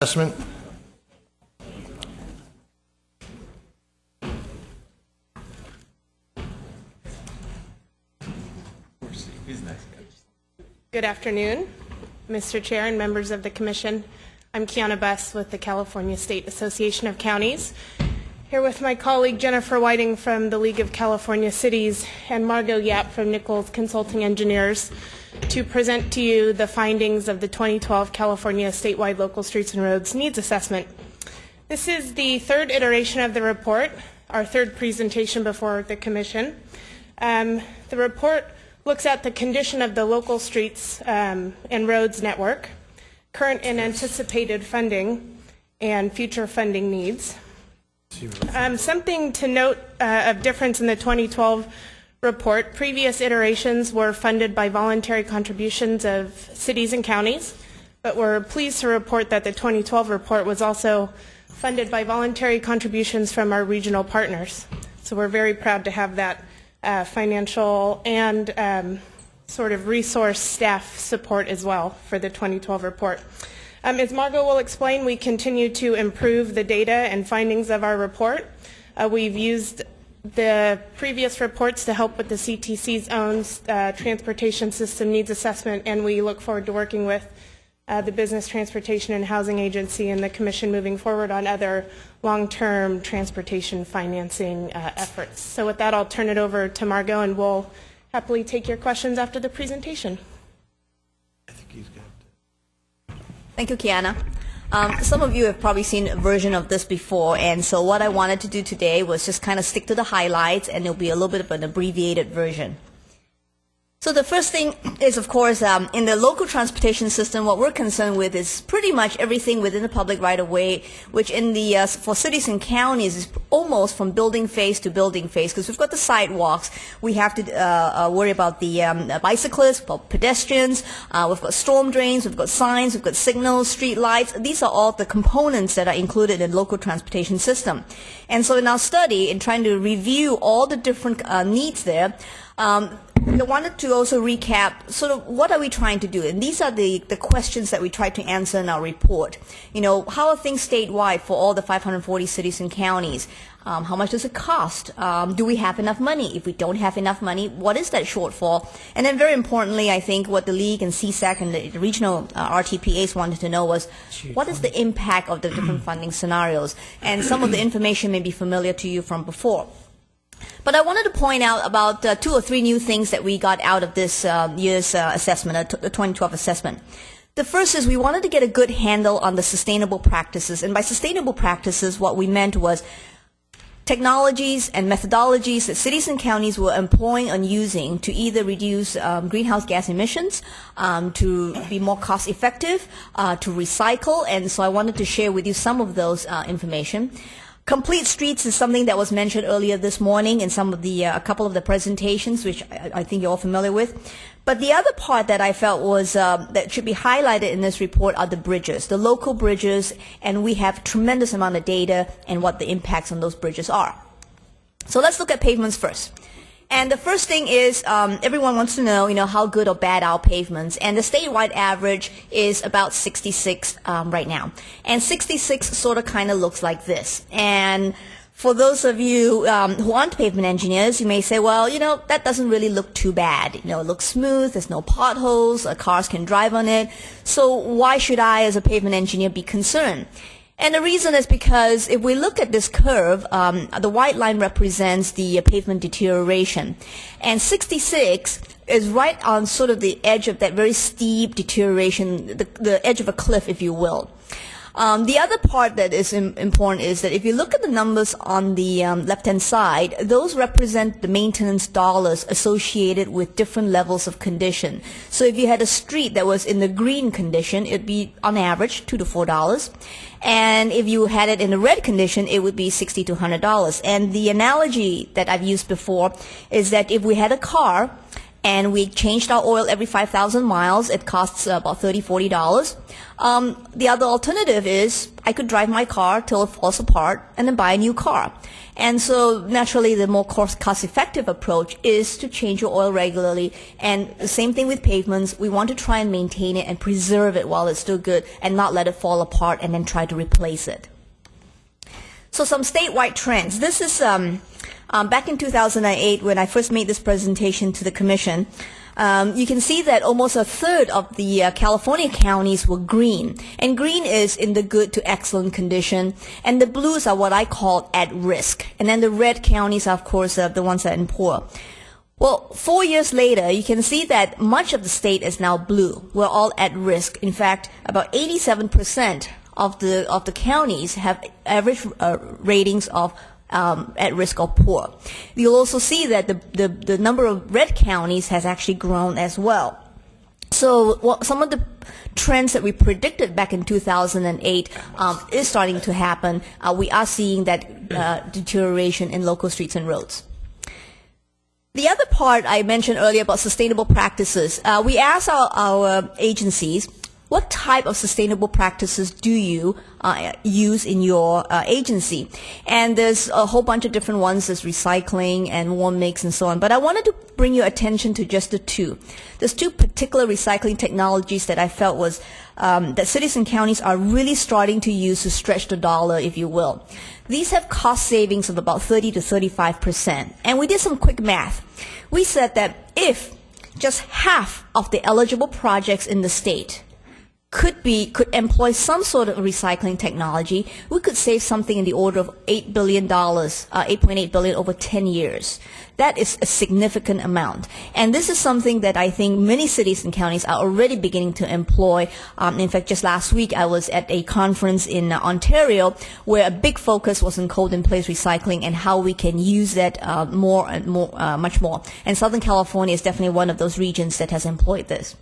Assessment. Good afternoon, Mr. Chair and members of the Commission. I'm Kiana Bess with the California State Association of Counties, here with my colleague Jennifer Whiting from the League of California Cities and Margot Yap from Nichols Consulting Engineers to present to you the findings of the 2012 California Statewide Local Streets and Roads Needs Assessment. This is the third iteration of the report, our third presentation before the Commission. The report looks at the condition of the local streets and roads network, current and anticipated funding, and future funding needs. Something to note of difference in the 2012 report, previous iterations were funded by voluntary contributions of cities and counties, but we're pleased to report that the 2012 report was also funded by voluntary contributions from our regional partners. So we're very proud to have that financial and sort of resource staff support as well for the 2012 report. As Margot will explain, we continue to improve the data and findings of our report. We've used the previous reports to help with the CTC's own transportation system needs assessment, and we look forward to working with the Business Transportation and Housing Agency and the Commission moving forward on other long-term transportation financing efforts. So with that, I'll turn it over to Margot, and we'll happily take your questions after the presentation. I think he's got Thank you, Kiana. Some of you have probably seen a version of this before, and so what I wanted to do today was just kind of stick to the highlights, and it'll be a little bit of an abbreviated version. So the first thing is, of course, in the local transportation system, what we're concerned with is pretty much everything within the public right-of-way, which in the for cities and counties is almost from building phase to building phase, because we've got the sidewalks, we have to worry about the bicyclists, about pedestrians, we've got storm drains, we've got signs, we've got signals, street lights. These are all the components that are included in local transportation system. And so in our study, in trying to review all the different needs there, I wanted to also recap sort of what are we trying to do, and these are the questions that we tried to answer in our report. You know, how are things statewide for all the 540 cities and counties? How much does it cost? Do we have enough money? If we don't have enough money, what is that shortfall? And then very importantly, I think what the League and CSAC and the regional RTPAs wanted to know was what is the impact of the different funding scenarios? And some of the information may be familiar to you from before. But I wanted to point out about 2 or 3 new things that we got out of this year's assessment, the 2012 assessment. The first is we wanted to get a good handle on the sustainable practices. And by sustainable practices, what we meant was technologies and methodologies that cities and counties were employing and using to either reduce greenhouse gas emissions, to be more cost effective, to recycle. And so I wanted to share with you some of those information. Complete streets is something that was mentioned earlier this morning in some of the a couple of the presentations, which I think you're all familiar with. But the other part that I felt was that should be highlighted in this report are the bridges, the local bridges, and we have tremendous amount of data and what the impacts on those bridges are. So let's look at pavements first. And the first thing is everyone wants to know, how good or bad are pavements. And the statewide average is about 66 right now. And 66 sort of kind of looks like this. And for those of you who aren't pavement engineers, you may say, well, that doesn't really look too bad. It looks smooth, there's no potholes, cars can drive on it. So why should I, as a pavement engineer, be concerned? And the reason is because if we look at this curve, the white line represents the pavement deterioration. And 66 is right on sort of the edge of that very steep deterioration, the edge of a cliff, if you will. The other part that is important is that if you look at the numbers on the left-hand side, those represent the maintenance dollars associated with different levels of condition. So if you had a street that was in the green condition, it would be on average $2 to $4. And if you had it in the red condition, it would be $60 to $100. And the analogy that I've used before is that if we had a car and we changed our oil every 5,000 miles. It costs about $30, $40. The other alternative is I could drive my car till it falls apart and then buy a new car. And so naturally the more cost-effective approach is to change your oil regularly. And the same thing with pavements. We want to try and maintain it and preserve it while it's still good and not let it fall apart and then try to replace it. So some statewide trends. This is back in 2008 when I first made this presentation to the Commission. You can see that almost a third of the California counties were green. And green is in the good to excellent condition. And the blues are what I call at risk. And then the red counties are, of course, the ones that are in poor. Well, 4 years later, you can see that much of the state is now blue. We're all at risk. In fact, about 87% of the counties have average ratings of at risk or poor. You'll also see that the number of red counties has actually grown as well. So some of the trends that we predicted back in 2008 is starting to happen. We are seeing that deterioration in local streets and roads. The other part I mentioned earlier about sustainable practices, we asked our agencies, what type of sustainable practices do you use in your agency? And there's a whole bunch of different ones. There's recycling and warm mix and so on. But I wanted to bring your attention to just the two. There's two particular recycling technologies that I felt was that cities and counties are really starting to use to stretch the dollar, if you will. These have cost savings of about 30 to 35%. And we did some quick math. We said that if just half of the eligible projects in the state could employ some sort of recycling technology, we could save something in the order of $8 billion, $8.8 billion over 10 years. That is a significant amount. And this is something that I think many cities and counties are already beginning to employ. In fact, just last week I was at a conference in Ontario where a big focus was on cold-in-place recycling and how we can use that much more. And Southern California is definitely one of those regions that has employed this.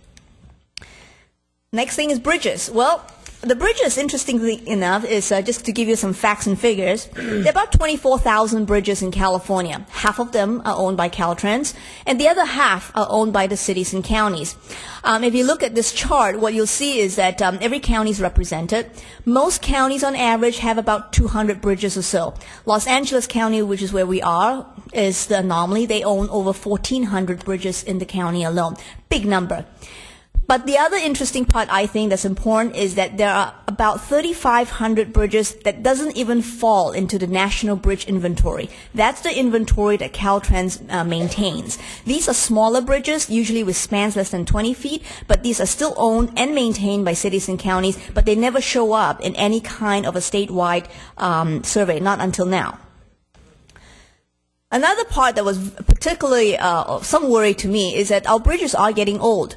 Next thing is bridges. Well, the bridges, interestingly enough, is just to give you some facts and figures, there are about 24,000 bridges in California. Half of them are owned by Caltrans, and the other half are owned by the cities and counties. If you look at this chart, what you'll see is that every county is represented. Most counties, on average, have about 200 bridges or so. Los Angeles County, which is where we are, is the anomaly. They own over 1,400 bridges in the county alone. Big number. But the other interesting part I think that's important is that there are about 3,500 bridges that doesn't even fall into the National Bridge Inventory. That's the inventory that Caltrans maintains. These are smaller bridges, usually with spans less than 20 feet, but these are still owned and maintained by cities and counties, but they never show up in any kind of a statewide survey, not until now. Another part that was particularly some worry to me is that our bridges are getting old.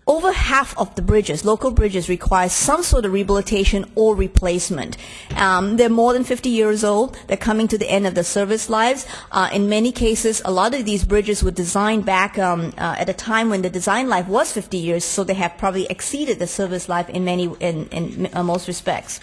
Over half of the bridges, local bridges, require some sort of rehabilitation or replacement. They're more than 50 years old. They're coming to the end of their service lives. In many cases, a lot of these bridges were designed back at a time when the design life was 50 years, so they have probably exceeded the service life in most respects.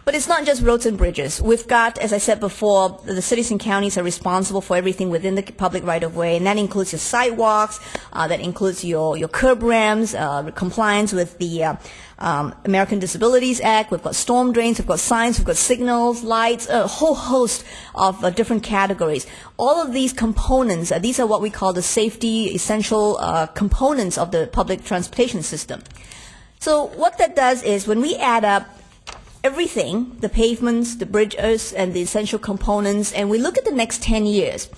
But it's not just roads and bridges. We've got, as I said before, the cities and counties are responsible for everything within the public right-of-way, and that includes your sidewalks, that includes your curb ramps, compliance with the American Disabilities Act. We've got storm drains, we've got signs, we've got signals, lights, a whole host of different categories. All of these components, these are what we call the safety essential components of the public transportation system. So what that does is when we add up everything, the pavements, the bridges, and the essential components, and we look at the next 10 years,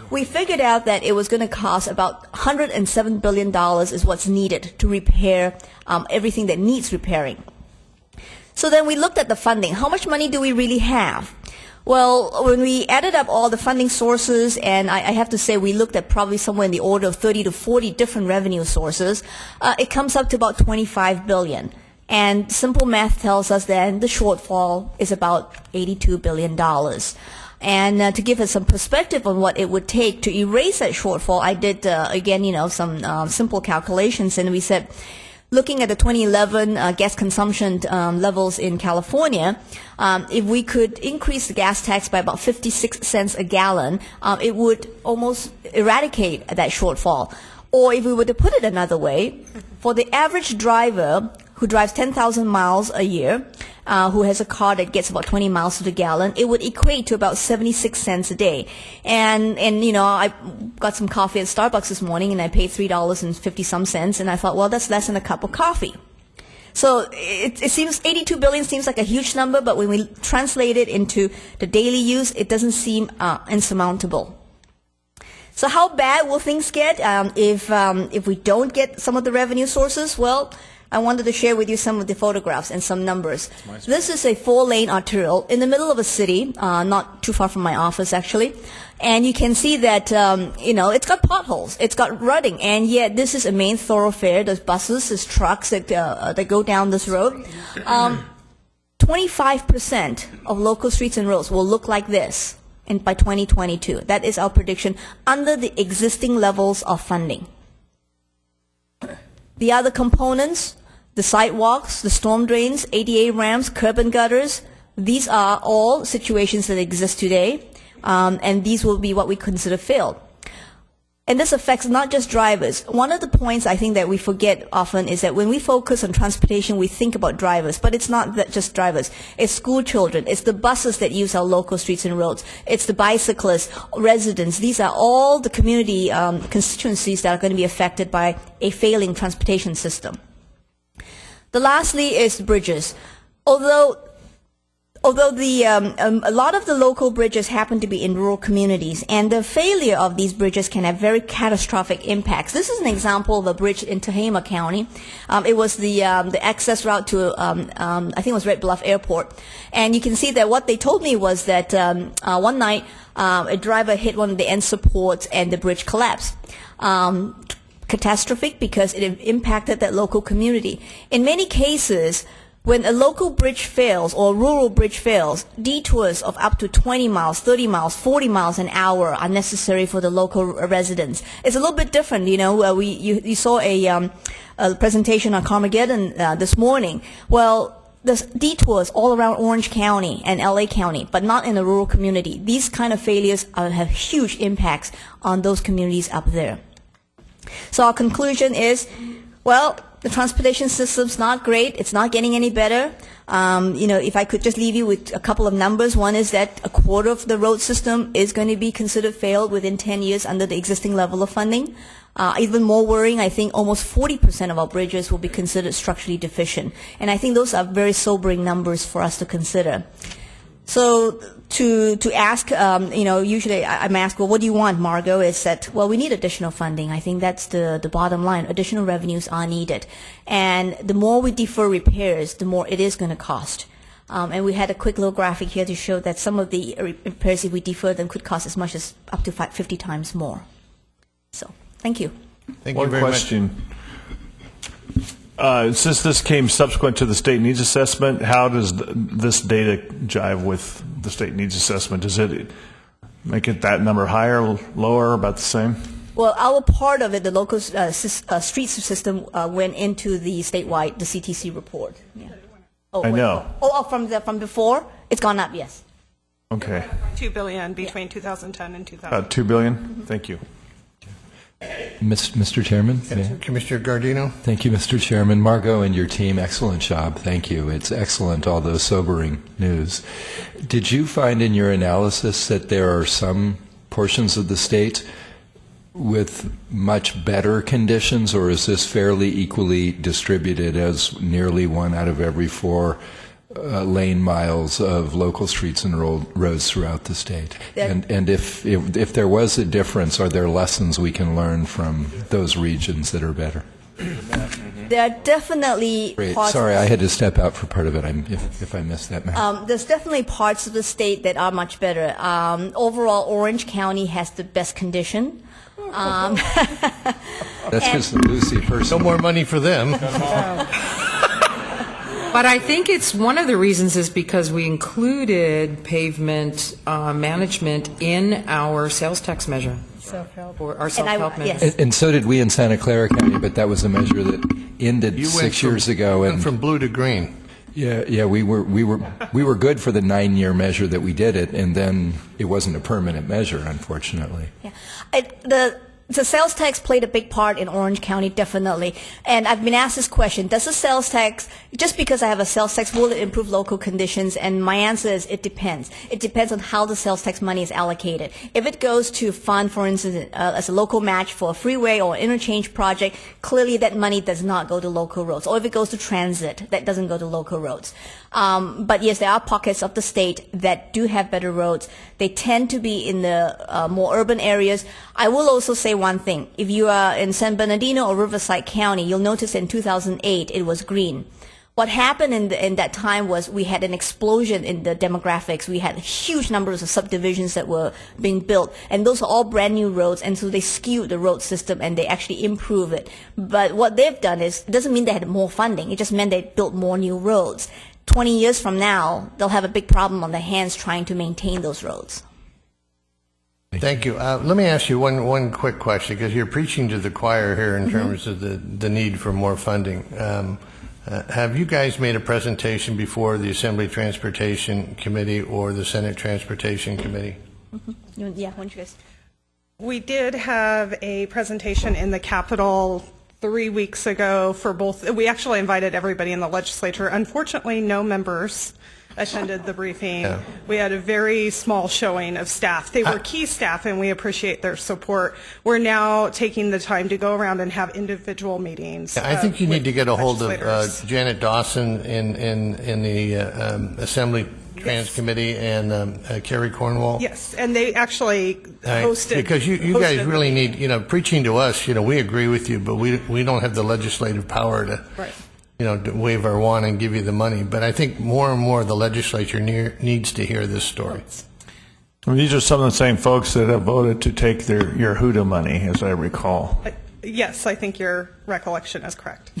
we figured out that it was going to cost about $107 billion is what's needed to repair everything that needs repairing. So then we looked at the funding. How much money do we really have? Well, when we added up all the funding sources, and I have to say we looked at probably somewhere in the order of 30 to 40 different revenue sources, it comes up to about $25 billion. And simple math tells us that the shortfall is about $82 billion. And to give us some perspective on what it would take to erase that shortfall, I did, again, some simple calculations, and we said, looking at the 2011 gas consumption levels in California, if we could increase the gas tax by about 56 cents a gallon, it would almost eradicate that shortfall. Or if we were to put it another way, for the average driver who drives 10,000 miles a year, who has a car that gets about 20 miles to the gallon, it would equate to about 76 cents a day. And you know, I got some coffee at Starbucks this morning, and I paid $3.50 some, and I thought, well, that's less than a cup of coffee. So it seems 82 billion seems like a huge number, but when we translate it into the daily use, it doesn't seem insurmountable. So how bad will things get if we don't get some of the revenue sources? Well, I wanted to share with you some of the photographs and some numbers. This is a 4-lane arterial in the middle of a city, not too far from my office actually. And you can see that, you know, it's got potholes, it's got rutting, and yet this is a main thoroughfare. There's buses, there's trucks that go down this road. 25% of local streets and roads will look like this by 2022. That is our prediction under the existing levels of funding. The other components, the sidewalks, the storm drains, ADA ramps, curb and gutters, these are all situations that exist today, and these will be what we consider failed. And this affects not just drivers. One of the points I think that we forget often is that when we focus on transportation, we think about drivers, but it's not that just drivers. It's school children, it's the buses that use our local streets and roads, it's the bicyclists, residents. These are all the community constituencies that are going to be affected by a failing transportation system. The lastly is bridges. Although a lot of the local bridges happen to be in rural communities, and the failure of these bridges can have very catastrophic impacts. This is an example of a bridge in Tehama County. It was the access route to, I think it was Red Bluff Airport. And you can see that what they told me was that one night a driver hit one of the end supports and the bridge collapsed. Catastrophic because it impacted that local community. In many cases, when a local bridge fails or a rural bridge fails, detours of up to 20 miles, 30 miles, 40 miles an hour are necessary for the local residents. It's a little bit different, you know. You saw a presentation on Carmageddon this morning. Well, there's detours all around Orange County and LA County, but not in the rural community. These kind of failures have huge impacts on those communities up there. So our conclusion is, well, the transportation system's not great. It's not getting any better. You know, if I could just leave you with a couple of numbers. One is that a quarter of the road system is going to be considered failed within 10 years under the existing level of funding. Even more worrying, I think almost 40% of our bridges will be considered structurally deficient. And I think those are very sobering numbers for us to consider. So to ask, you know, usually I'm asked, well, what do you want, Margot? Is that, well, we need additional funding. I think that's the bottom line. Additional revenues are needed. And the more we defer repairs, the more it is going to cost. And we had a quick little graphic here to show that some of the repairs, if we defer them, could cost as much as up to 50 times more. So, thank you. Thank you One very much. question. Since this came subsequent to the state needs assessment, how does this data jive with the state needs assessment? Does it make it that number higher, lower, about the same? Well, our part of it, the local streets system, went into the statewide, the CTC report. Yeah. Oh, I know. From before, it's gone up. Yes. Okay. $2 billion between 2010 and 2000. About $2 billion? Thank you. Mr. Chairman? Commissioner Gardino? Thank you, Mr. Chairman. Margot and your team, excellent job. Thank you. It's excellent, all those sobering news. Did you find in your analysis that there are some portions of the state with much better conditions, or is this fairly equally distributed as nearly 1 out of every 4 lane miles of local streets and roads throughout the state? And if there was a difference, are there lessons we can learn from those regions that are better? There are definitely parts. Sorry, I had to step out for part of it. If I missed that, ma'am. There's definitely parts of the state that are much better. Overall, Orange County has the best condition. That's because the Lucy person. No more money for them. But I think it's one of the reasons is because we included pavement management in our sales tax measure. Self-help. Or our And I- self-help measures. yes. And so did we in Santa Clara County, but that was a measure that ended You 6 years ago. went And from blue to green. yeah, we were good for the 9-year measure that we did it, and then it wasn't a permanent measure, unfortunately. Yeah. The sales tax played a big part in Orange County, definitely. And I've been asked this question, does the sales tax, just because I have a sales tax, will it improve local conditions? And my answer is it depends. It depends on how the sales tax money is allocated. If it goes to fund, for instance, as a local match for a freeway or interchange project, clearly that money does not go to local roads. Or if it goes to transit, that doesn't go to local roads. But yes, there are pockets of the state that do have better roads. They tend to be in the more urban areas. I will also say one thing. If you are in San Bernardino or Riverside County, you'll notice in 2008 it was green. What happened in that time was we had an explosion in the demographics. We had huge numbers of subdivisions that were being built, and those are all brand new roads, and so they skewed the road system and they actually improved it. But what they've done is, it doesn't mean they had more funding, it just meant they built more new roads. 20 years from now, they'll have a big problem on their hands trying to maintain those roads. Thank you. Let me ask you one quick question, because you're preaching to the choir here in terms of the need for more funding. Have you guys made a presentation before the Assembly Transportation Committee or the Senate Transportation Committee? Yeah, why don't you guys? We did have a presentation in the Capitol 3 weeks ago for both. We actually invited everybody in the legislature. Unfortunately, no members attended the briefing. Yeah. We had a very small showing of staff. They were key staff, and we appreciate their support. We're now taking the time to go around and have individual meetings. I think you need to get a hold of legislators. Janet Dawson in the Assembly Trans Committee and Kerry Cornwall. Yes, and they actually hosted. Because you hosted guys the really meeting. need, preaching to us, we agree with you, but we don't have the legislative power to, Right. to wave our wand and give you the money. But I think more and more the legislature needs to hear this story. Well, these are some of the same folks that have voted to take your HUDA money, as I recall. Yes, I think your recollection is correct.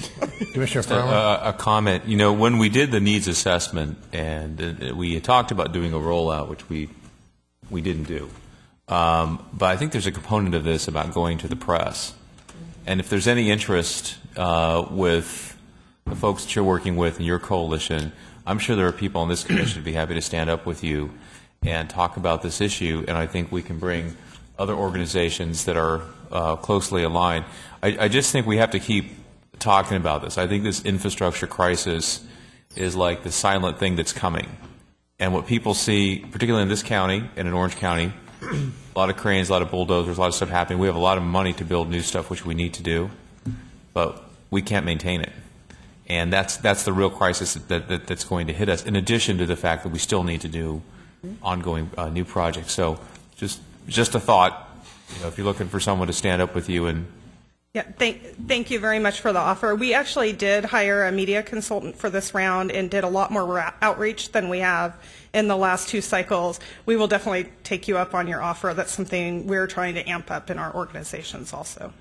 Commissioner Farmer? A comment. When we did the needs assessment and we had talked about doing a rollout, which we didn't do. But I think there's a component of this about going to the press. And if there's any interest with the folks that you're working with in your coalition, I'm sure there are people on this commission who'd be happy to stand up with you and talk about this issue. And I think we can bring other organizations that are closely aligned. I just think we have to keep talking about this. I think this infrastructure crisis is like the silent thing that's coming. And what people see, particularly in this county and in Orange County, a lot of cranes, a lot of bulldozers, a lot of stuff happening. We have a lot of money to build new stuff, which we need to do, but we can't maintain it. And that's the real crisis that's going to hit us, in addition to the fact that we still need to do ongoing new projects. So just a thought, if you're looking for someone to stand up with you and Yeah, thank you very much for the offer. We actually did hire a media consultant for this round and did a lot more outreach than we have in the last 2 cycles. We will definitely take you up on your offer. That's something we're trying to amp up in our organizations also.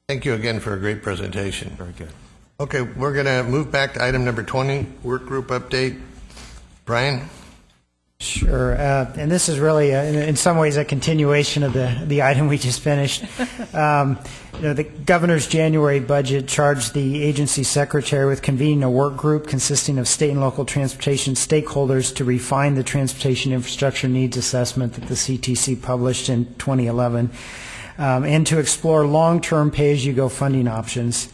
Thank you again for a great presentation. very good. Okay, we're going to move back to item number 20, work group update. Brian? Sure, and this is really, in some ways, a continuation of the item we just finished. The governor's January budget charged the agency secretary with convening a work group consisting of state and local transportation stakeholders to refine the transportation infrastructure needs assessment that the CTC published in 2011, and to explore long-term pay-as-you-go funding options,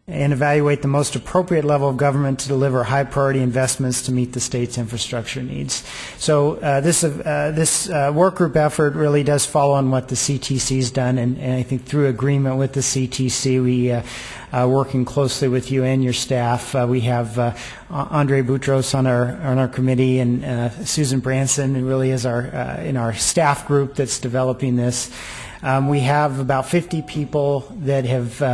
and evaluate the most appropriate level of government to deliver high-priority investments to meet the state's infrastructure needs. So this work group effort really does follow on what the CTC's done, and I think through agreement with the CTC, we working closely with you and your staff. We have Andre Boutros on our committee, and Susan Branson, and really is in our staff group that's developing this. We have about 50 people that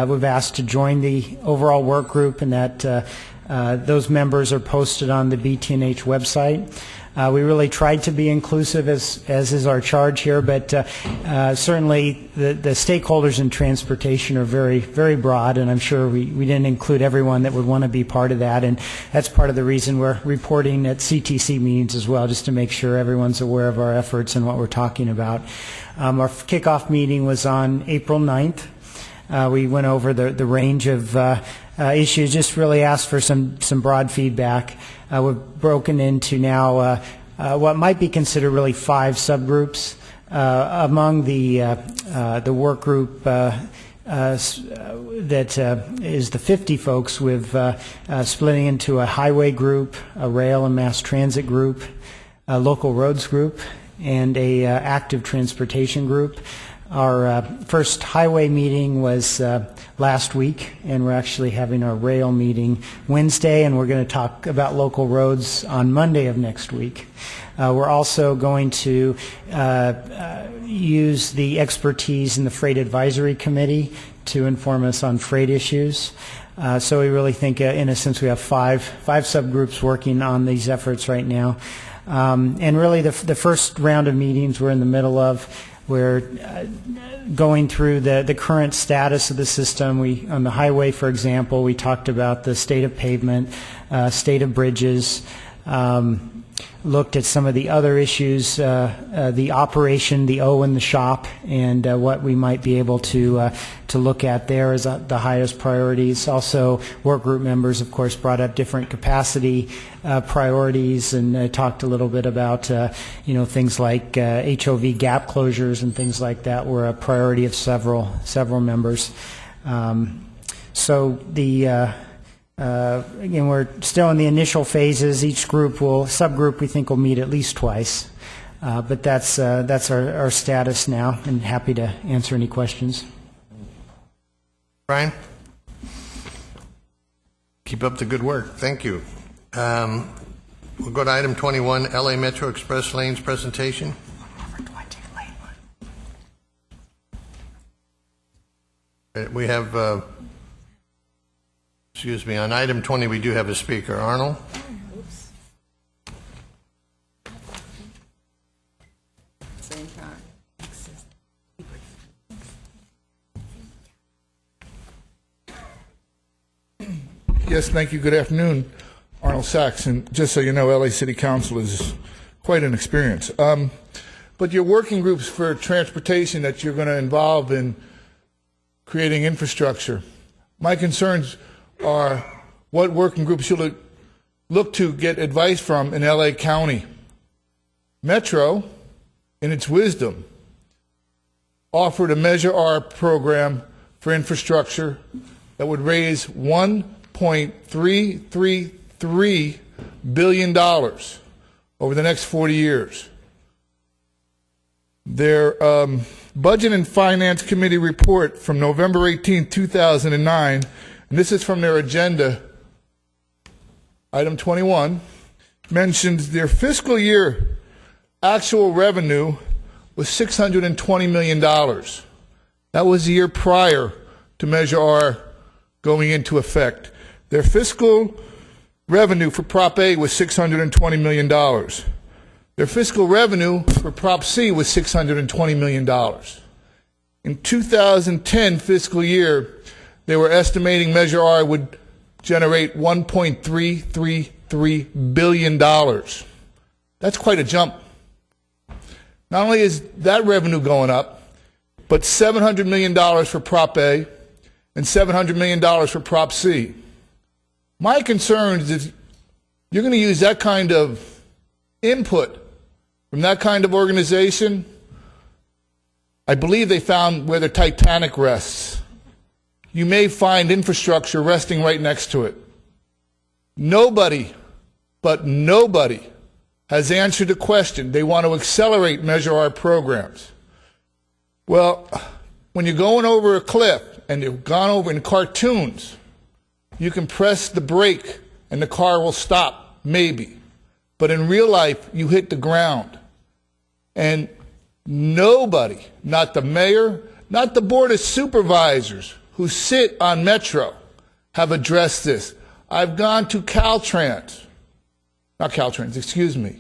we've asked to join the overall work group, and that Those members are posted on the BTNH website. We really tried to be inclusive, as is our charge here, but certainly the stakeholders in transportation are very, very broad, and I'm sure we didn't include everyone that would want to be part of that, and that's part of the reason we're reporting at CTC meetings as well, just to make sure everyone's aware of our efforts and what we're talking about. Our kickoff meeting was on April 9th. We went over the range of issues, just really asked for some broad feedback. We've broken into now what might be considered really 5 subgroups. Among the work group that is the 50 folks, we've splitting into a highway group, a rail and mass transit group, a local roads group, and a active transportation group. Our first highway meeting was last week, and we're actually having our rail meeting Wednesday, and we're going to talk about local roads on Monday of next week. We're also going to use the expertise in the Freight Advisory Committee to inform us on freight issues. So we really think, in a sense, we have five subgroups working on these efforts right now. And really the first round of meetings we're in the middle of. We're going through the current status of the system. On the highway, for example, we talked about the state of pavement, state of bridges, looked at some of the other issues, the operation, the O in the shop, and what we might be able to look at there as the highest priorities. Also, work group members, of course, brought up different capacity priorities, and talked a little bit about things like HOV gap closures and things like that were a priority of several members. So the again, we're still in the initial phases. Each subgroup we think will meet at least twice. But that's our status now, and happy to answer any questions. Brian? Keep up the good work. Thank you. We'll go to item 21, LA Metro Express Lanes presentation. We have, on item 20 we do have a speaker. Arnold? Yes, thank you. Good afternoon. Arnold Sachs. And just so you know, LA City Council is quite an experience. But your working groups for transportation that you're going to involve in creating infrastructure, my concerns are what working groups you'll look to get advice from in LA County. Metro, in its wisdom, offered a Measure R program for infrastructure that would raise $1.333 billion over the next 40 years. Their Budget and Finance Committee report from November 18, 2009, and this is from their agenda, item 21, mentions their fiscal year actual revenue was $620 million. That was the year prior to Measure R going into effect. Their fiscal revenue for Prop A was $620 million. Their fiscal revenue for Prop C was $620 million. In 2010 fiscal year, they were estimating Measure R would generate $1.333 billion. That's quite a jump. Not only is that revenue going up, but $700 million for Prop A and $700 million for Prop C. My concern is if you're going to use that kind of input from that kind of organization, I believe they found where the Titanic rests. You may find infrastructure resting right next to it. Nobody, but nobody, has answered the question. They want to accelerate Measure R programs. Well, when you're going over a cliff and you've gone over in cartoons, you can press the brake and the car will stop, maybe. But in real life, you hit the ground. And nobody, not the mayor, not the board of supervisors who sit on Metro, have addressed this. I've gone to Caltrans, not Caltrans, excuse me,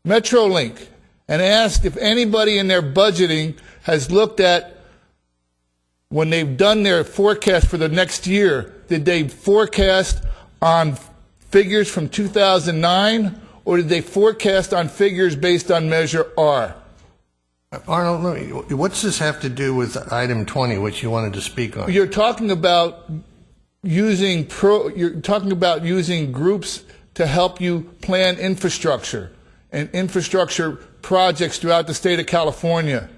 Metrolink, and asked if anybody in their budgeting has looked at, when they've done their forecast for the next year, did they forecast on figures from 2009, or did they forecast on figures based on Measure R? Arnold, what's this have to do with item 20, which you wanted to speak on? You're talking about using groups to help you plan infrastructure and infrastructure projects throughout the state of California.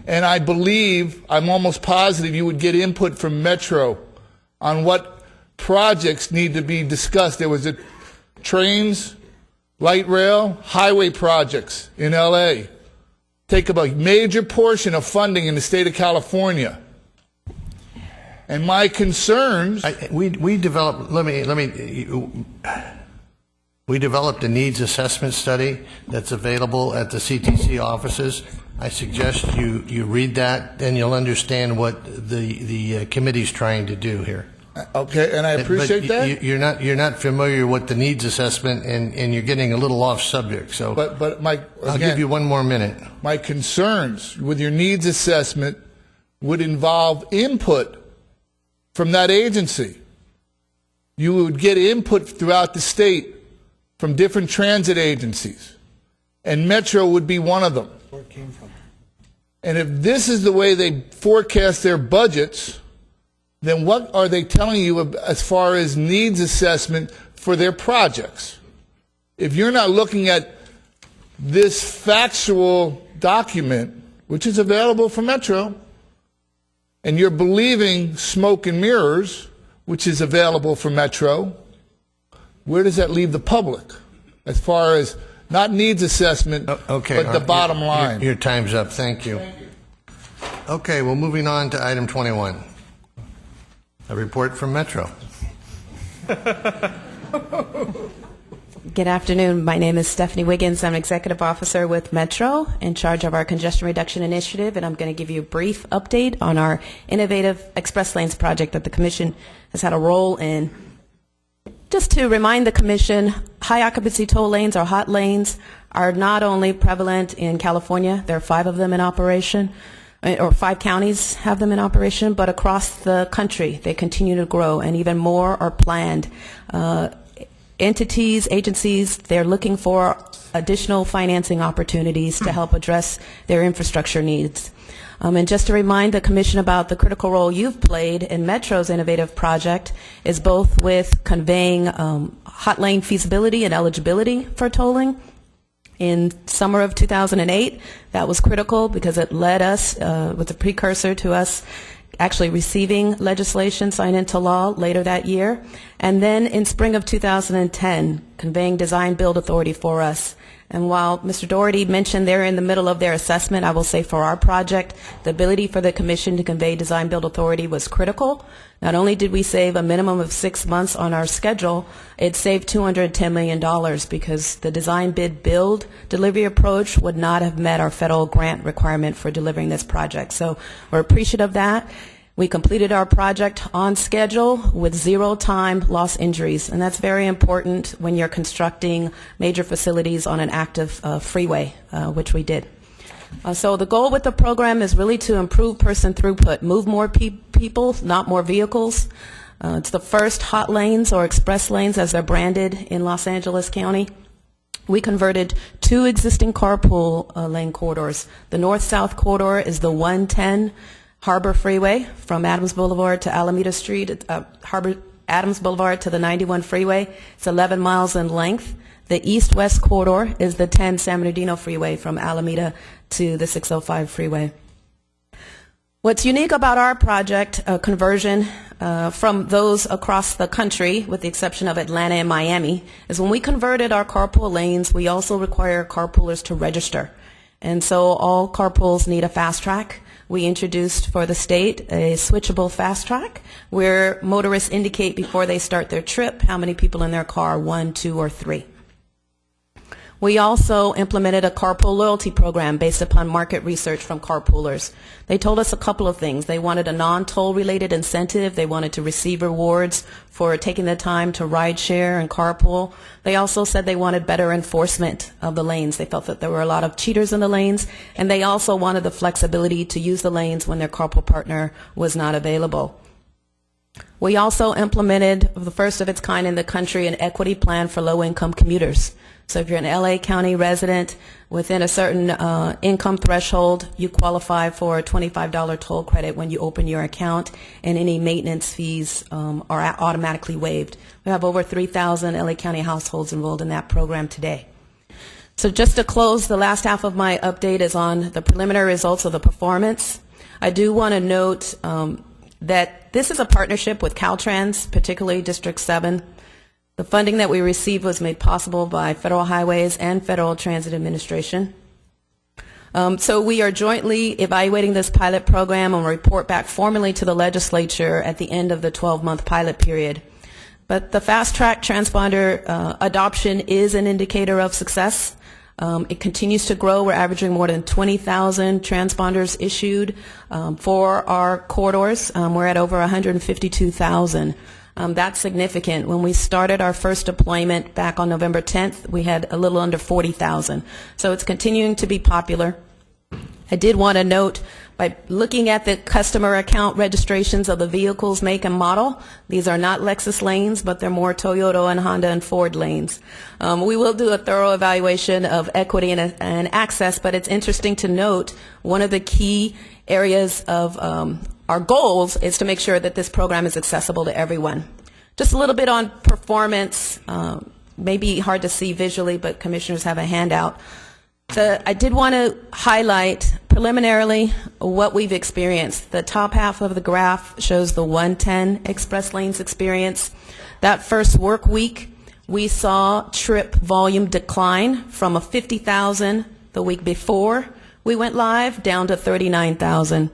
And I believe, I'm almost positive, you would get input from Metro on what projects need to be discussed. There was trains, light rail, highway projects in LA. Take up a major portion of funding in the state of California. And my concerns... We developed, we developed a needs assessment study that's available at the CTC offices. I suggest you read that, and you'll understand what the committee's trying to do here. Okay, and I appreciate that. You're not familiar with the needs assessment, and you're getting a little off subject. So, but I'll give you one more minute. My concerns with your needs assessment would involve input from that agency. You would get input throughout the state from different transit agencies, and Metro would be one of them. Where it came from. And if this is the way they forecast their budgets, then what are they telling you as far as needs assessment for their projects? If you're not looking at this factual document, which is available from Metro, and you're believing smoke and mirrors, which is available from Metro, where does that leave the public as far as not needs assessment, but the bottom line? Your time's up. Thank you. Okay, well, moving on to item 21. A report from Metro. Good afternoon. My name is Stephanie Wiggins. I'm Executive Officer with Metro in charge of our Congestion Reduction Initiative, and I'm going to give you a brief update on our innovative Express Lanes project that the Commission has had a role in. Just to remind the Commission, high occupancy toll lanes or hot lanes are not only prevalent in California, there are 5 of them in operation, or 5 counties have them in operation, but across the country they continue to grow, and even more are planned. Entities, agencies, they're looking for additional financing opportunities to help address their infrastructure needs. And just to remind the Commission about the critical role you've played in Metro's innovative project is both with conveying hot lane feasibility and eligibility for tolling. In summer of 2008, that was critical because it led us, was a precursor to us actually receiving legislation signed into law later that year. And then in spring of 2010, conveying design build authority for us. And while Mr. Doherty mentioned they're in the middle of their assessment, I will say for our project, the ability for the Commission to convey design build authority was critical. Not only did we save a minimum of 6 months on our schedule, it saved $210 million because the design bid build delivery approach would not have met our federal grant requirement for delivering this project. So we're appreciative of that. We completed our project on schedule with 0 time loss injuries, and that's very important when you're constructing major facilities on an active freeway, which we did. So the goal with the program is really to improve person throughput, move more people, not more vehicles. It's the first hot lanes or express lanes as they're branded in Los Angeles County. We converted 2 existing carpool lane corridors. The north-south corridor is the 110 Harbor Freeway from Adams Boulevard to Alameda Street, Adams Boulevard to the 91 Freeway. It's 11 miles in length. The east-west corridor is the 10 San Bernardino Freeway from Alameda to the 605 Freeway. What's unique about our project conversion from those across the country, with the exception of Atlanta and Miami, is when we converted our carpool lanes, we also require carpoolers to register. And so all carpools need a fast track. We introduced for the state a switchable fast track where motorists indicate before they start their trip how many people in their car, 1, 2, or 3. We also implemented a carpool loyalty program based upon market research from carpoolers. They told us a couple of things. They wanted a non-toll related incentive. They wanted to receive rewards for taking the time to ride share and carpool. They also said they wanted better enforcement of the lanes. They felt that there were a lot of cheaters in the lanes, and they also wanted the flexibility to use the lanes when their carpool partner was not available. We also implemented, the first of its kind in the country, an equity plan for low-income commuters. So if you're an LA County resident within a certain income threshold, you qualify for a $25 toll credit when you open your account, and any maintenance fees are automatically waived. We have over 3,000 LA County households enrolled in that program today. So just to close, the last half of my update is on the preliminary results of the performance. I do want to note that this is a partnership with Caltrans, particularly District 7. The funding that we received was made possible by Federal Highways and Federal Transit Administration. So we are jointly evaluating this pilot program and will report back formally to the legislature at the end of the 12-month pilot period. But the fast track transponder adoption is an indicator of success. It continues to grow. We're averaging more than 20,000 transponders issued for our corridors. We're at over 152,000. That's significant. When we started our first deployment back on November 10th, we had a little under 40,000. So it's continuing to be popular. I did want to note, by looking at the customer account registrations of the vehicles make and model, these are not Lexus lanes, but they're more Toyota and Honda and Ford lanes. We will do a thorough evaluation of equity and access, but it's interesting to note one of the key areas of our goals is to make sure that this program is accessible to everyone. Just a little bit on performance, maybe hard to see visually, but commissioners have a handout. So I did want to highlight preliminarily what we've experienced. The top half of the graph shows the 110 express lanes experience. That first work week, we saw trip volume decline from a 50,000 the week before we went live down to 39,000.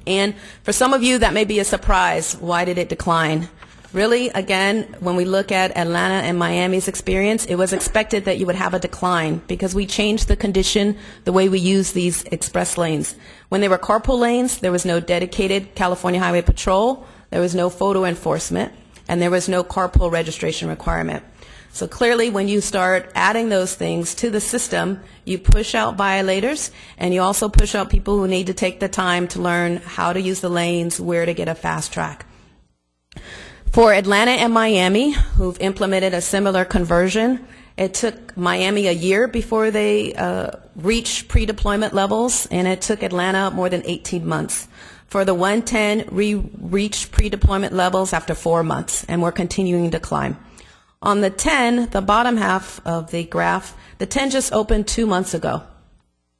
And for some of you, that may be a surprise. Why did it decline? Really, again, when we look at Atlanta and Miami's experience, it was expected that you would have a decline because we changed the condition, the way we use these express lanes. When they were carpool lanes, there was no dedicated California Highway Patrol, there was no photo enforcement, and there was no carpool registration requirement. So clearly, when you start adding those things to the system, you push out violators, and you also push out people who need to take the time to learn how to use the lanes, where to get a fast track. For Atlanta and Miami, who've implemented a similar conversion, it took Miami a year before they reached pre-deployment levels, and it took Atlanta more than 18 months. For the 110, we reached pre-deployment levels after 4 months, and we're continuing to climb. On the 10, the bottom half of the graph, the 10 just opened 2 months ago.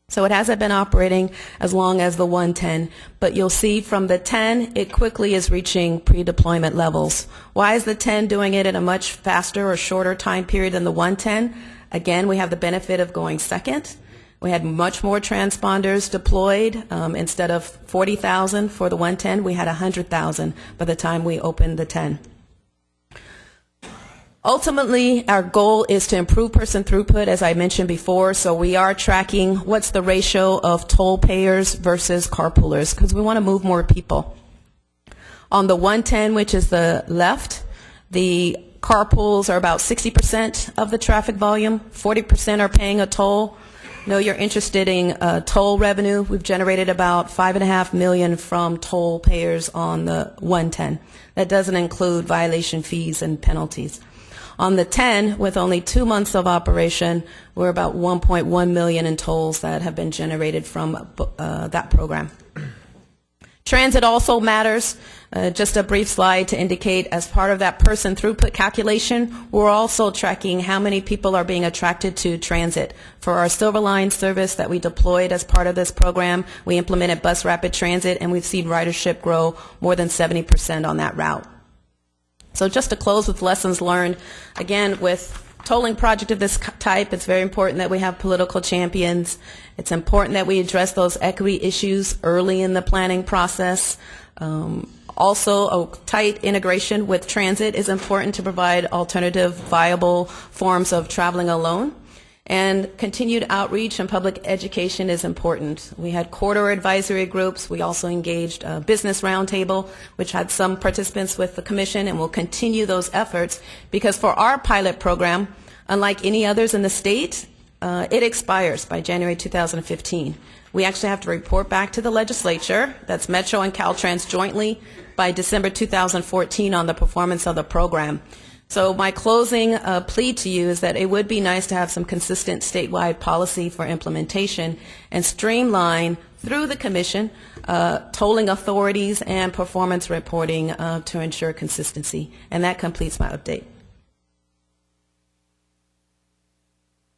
So it hasn't been operating as long as the 110, but you'll see from the 10, it quickly is reaching pre-deployment levels. Why is the 10 doing it in a much faster or shorter time period than the 110? Again, we have the benefit of going second. We had much more transponders deployed. Instead of 40,000 for the 110, we had 100,000 by the time we opened the 10. Ultimately, our goal is to improve person throughput, as I mentioned before, so we are tracking what's the ratio of toll payers versus carpoolers, because we want to move more people. On the 110, which is the left, the carpools are about 60% of the traffic volume, 40% are paying a toll. Know you're interested in toll revenue. We've generated about $5.5 million from toll payers on the 110. That doesn't include violation fees and penalties. On the 10, with only 2 months of operation, we're about $1.1 million in tolls that have been generated from that program. Transit also matters. Just a brief slide to indicate, as part of that person throughput calculation, we're also tracking how many people are being attracted to transit. For our Silver Line service that we deployed as part of this program, we implemented Bus Rapid Transit, and we've seen ridership grow more than 70% on that route. So just to close with lessons learned, again, with tolling project of this type, it's very important that we have political champions. It's important that we address those equity issues early in the planning process. Also, a tight integration with transit is important to provide alternative, viable forms of traveling alone. And continued outreach and public education is important. We had corridor advisory groups. We also engaged a business roundtable, which had some participants with the commission, and we'll continue those efforts because for our pilot program, unlike any others in the state, it expires by January 2015. We actually have to report back to the legislature, that's Metro and Caltrans jointly, by December 2014 on the performance of the program. So my closing plea to you is that it would be nice to have some consistent statewide policy for implementation and streamline through the commission tolling authorities and performance reporting to ensure consistency. And that completes my update.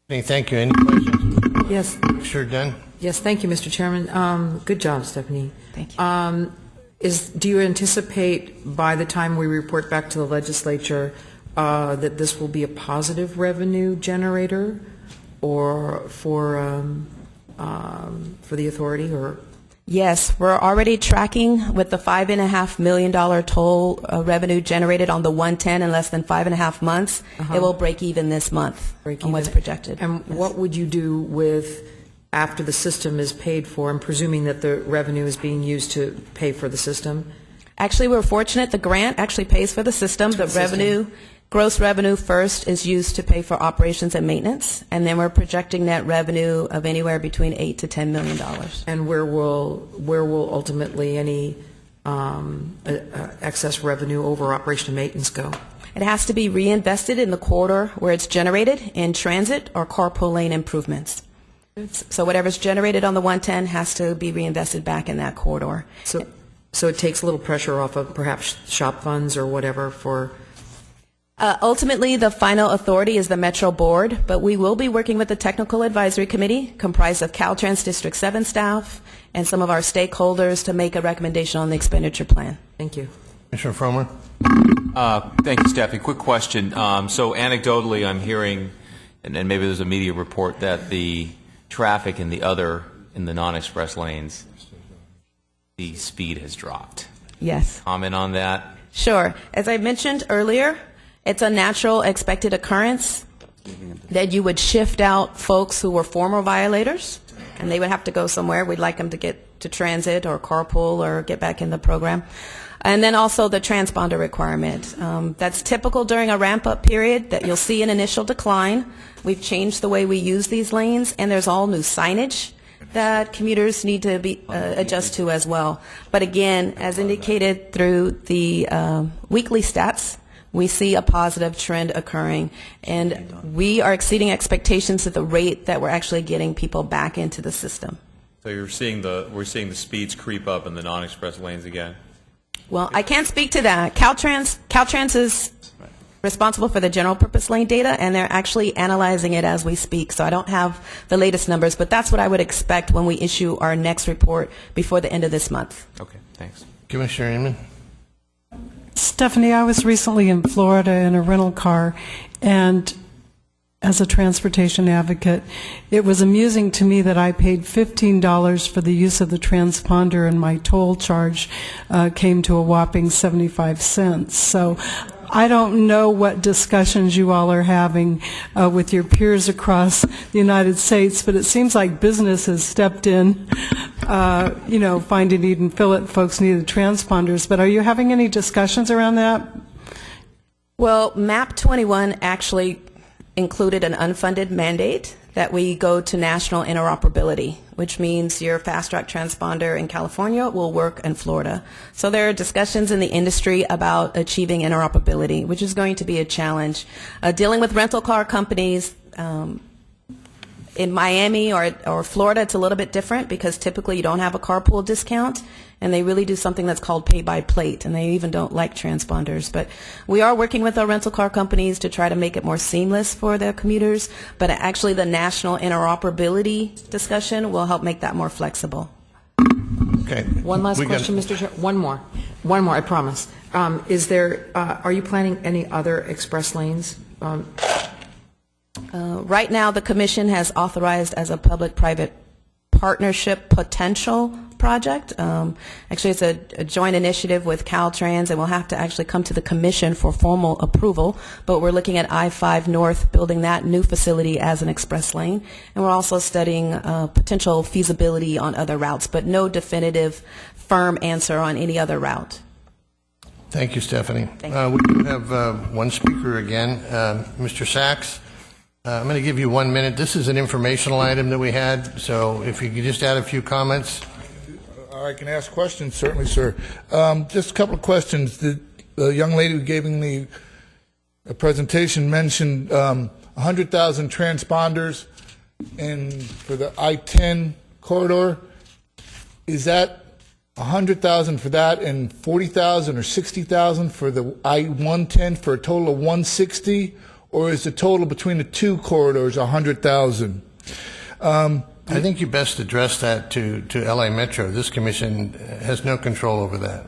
Thank you. Any questions? Yes. Sure, Dunn. Yes, thank you, Mr. Chairman. Good job, Stephanie. Thank you. Do you anticipate by the time we report back to the legislature that this will be a positive revenue generator or for the authority? Or Yes, we're already tracking with the $5.5 million toll revenue generated on the 110 in less than 5.5 months. It will break even this month on what's projected. And what would you do with after the system is paid for? I'm presuming that the revenue is being used to pay for the system. Actually, we're fortunate the grant actually pays for the system. The revenue, gross revenue first is used to pay for operations and maintenance, and then we're projecting net revenue of anywhere between $8 to $10 million. And where will ultimately any excess revenue over operation and maintenance go? It has to be reinvested in the corridor where it's generated in transit or carpool lane improvements. So whatever's generated on the 110 has to be reinvested back in that corridor. So it takes a little pressure off of perhaps shop funds or whatever for... Ultimately, the final authority is the Metro Board, but we will be working with the Technical Advisory Committee, comprised of Caltrans District 7 staff and some of our stakeholders to make a recommendation on the expenditure plan. Thank you. Commissioner Fromer. Thank you, Stephanie. Quick question. So anecdotally, I'm hearing, and maybe there's a media report, that the traffic in the non-express lanes, the speed has dropped. Yes. Comment on that? Sure. As I mentioned earlier, it's a natural expected occurrence that you would shift out folks who were former violators, and they would have to go somewhere. We'd like them to get to transit or carpool or get back in the program. And then also the transponder requirement. That's typical during a ramp-up period that you'll see an initial decline. We've changed the way we use these lanes, and there's all new signage that commuters need to be adjust to as well. But again, as indicated through the weekly stats, we see a positive trend occurring, and we are exceeding expectations at the rate that we're actually getting people back into the system. So we're seeing the speeds creep up in the non-express lanes again? Well, I can't speak to that. Caltrans is responsible for the general purpose lane data, and they're actually analyzing it as we speak. So I don't have the latest numbers, but that's what I would expect when we issue our next report before the end of this month. Okay, thanks. Commissioner Inman. Stephanie, I was recently in Florida in a rental car, and as a transportation advocate, it was amusing to me that I paid $15 for the use of the transponder, and my toll charge came to a whopping 75 cents. So I don't know what discussions you all are having with your peers across the United States, but it seems like business has stepped in, find a need and fill it. Folks need the transponders. But are you having any discussions around that? Well, MAP 21 actually included an unfunded mandate that we go to national interoperability, which means your fast-track transponder in California will work in Florida. So there are discussions in the industry about achieving interoperability, which is going to be a challenge. Dealing with rental car companies, in Miami or Florida, it's a little bit different because typically you don't have a carpool discount, and they really do something that's called pay by plate, and they even don't like transponders. But we are working with our rental car companies to try to make it more seamless for their commuters, but actually the national interoperability discussion will help make that more flexible. Okay. One last question, Mr. Chair. One more, I promise. Are you planning any other express lanes? Right now, the Commission has authorized as a public-private partnership potential project. Actually, it's a joint initiative with Caltrans, and we'll have to actually come to the commission for formal approval. But we're looking at I-5 North, building that new facility as an express lane, and we're also studying potential feasibility on other routes, but no definitive, firm answer on any other route. Thank you, Stephanie. Thank you. We do have one speaker again, Mr. Sachs. I'm going to give you 1 minute. This is an informational item that we had, so if you could just add a few comments. I can ask questions, certainly, sir. Just a couple of questions. The young lady who gave me a presentation mentioned 100,000 transponders for the I-10 corridor. Is that 100,000 for that and 40,000 or 60,000 for the I-110 for a total of 160? Or is the total between the two corridors 100,000? I think you best address that to LA Metro. This commission has no control over that.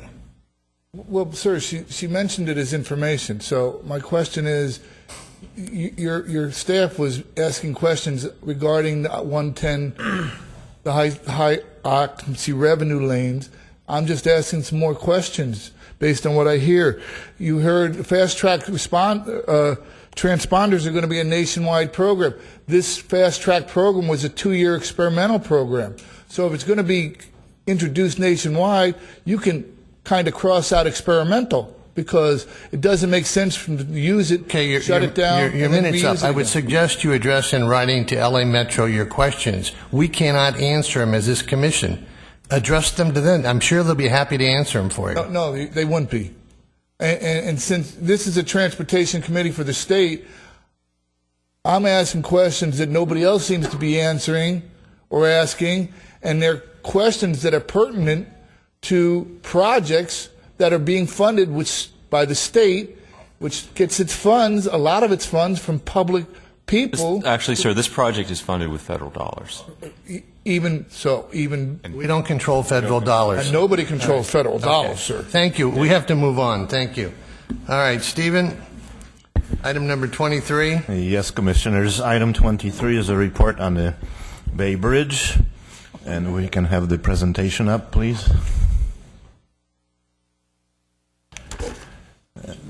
Well, sir, she mentioned it as information. So my question is, your staff was asking questions regarding the 110, the high occupancy revenue lanes. I'm just asking some more questions based on what I hear. You heard fast track transponders are going to be a nationwide program. This fast track program was a 2-year experimental program. So if it's going to be introduced nationwide, you can kind of cross out experimental because it doesn't make sense for them to use it, shut it down. Your minute's up. I would suggest you address in writing to LA Metro your questions. We cannot answer them as this commission. Address them to them. I'm sure they'll be happy to answer them for you. No, they wouldn't be. And since this is a transportation committee for the state, I'm asking questions that nobody else seems to be answering or asking, and they're questions that are pertinent to projects that are being funded by the state, which gets its funds, a lot of its funds, from public people. Actually, sir, this project is funded with federal dollars. Even we don't control federal dollars. And nobody controls federal dollars, sir. Thank you. We have to move on. Thank you. All right, Stephen, item number 23. Yes, Commissioners. Item 23 is a report on the Bay Bridge, and we can have the presentation up, please.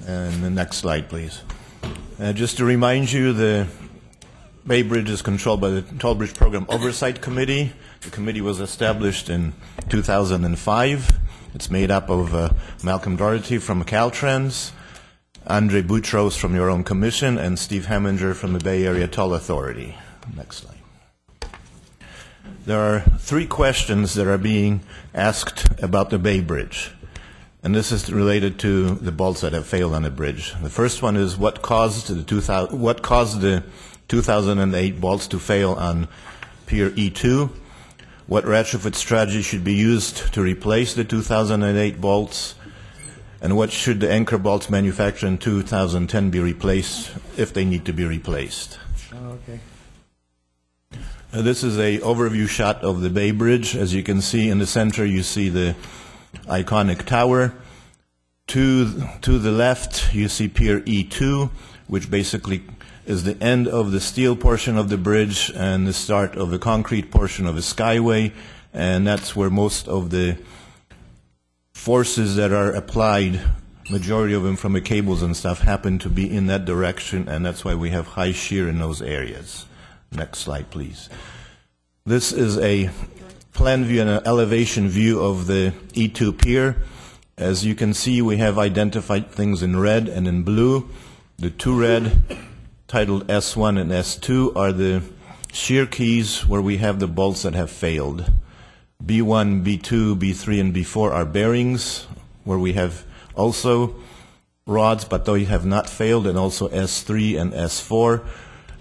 And the next slide, please. Just to remind you, the Bay Bridge is controlled by the Toll Bridge Program Oversight Committee. The committee was established in 2005. It's made up of Malcolm Doherty from Caltrans, Andre Boutros from your own commission, and Steve Heminger from the Bay Area Toll Authority. Next slide. There are 3 questions that are being asked about the Bay Bridge, and this is related to the bolts that have failed on the bridge. The first one is what caused the 2008 bolts to fail on Pier E2? What retrofit strategy should be used to replace the 2008 bolts? And what should the anchor bolts manufactured in 2010 be replaced if they need to be replaced? Okay. This is an overview shot of the Bay Bridge. As you can see in the center, you see the iconic tower. To the left, you see Pier E2, which basically is the end of the steel portion of the bridge and the start of the concrete portion of the skyway, and that's where most of the forces that are applied, majority of them from the cables and stuff, happen to be in that direction, and that's why we have high shear in those areas. Next slide, please. This is a plan view and an elevation view of the E2 pier. As you can see, we have identified things in red and in blue. The 2 red, titled S1 and S2, are the shear keys where we have the bolts that have failed. B1, B2, B3, and B4 are bearings where we have also rods, but they have not failed, and also S3 and S4.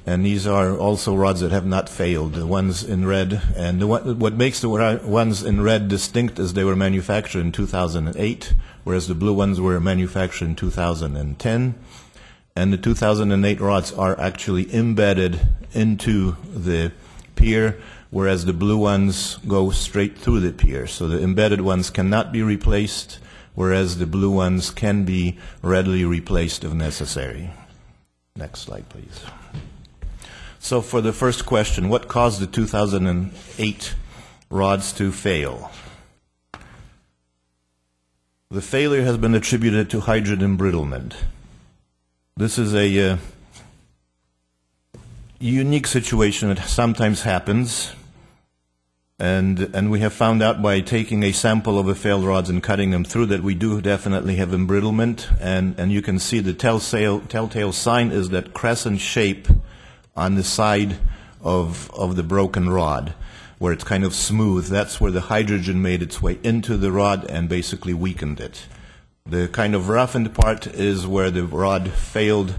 And these are also rods that have not failed, the ones in red. And what makes the ones in red distinct is they were manufactured in 2008, whereas the blue ones were manufactured in 2010. And the 2008 rods are actually embedded into the pier, whereas the blue ones go straight through the pier. So the embedded ones cannot be replaced, whereas the blue ones can be readily replaced if necessary. Next slide, please. So for the first question, what caused the 2008 rods to fail? The failure has been attributed to hydrogen embrittlement. This is a unique situation that sometimes happens, and we have found out by taking a sample of the failed rods and cutting them through that we do definitely have embrittlement, and you can see the telltale sign is that crescent shape on the side of the broken rod, where it's kind of smooth. That's where the hydrogen made its way into the rod and basically weakened it. The kind of roughened part is where the rod failed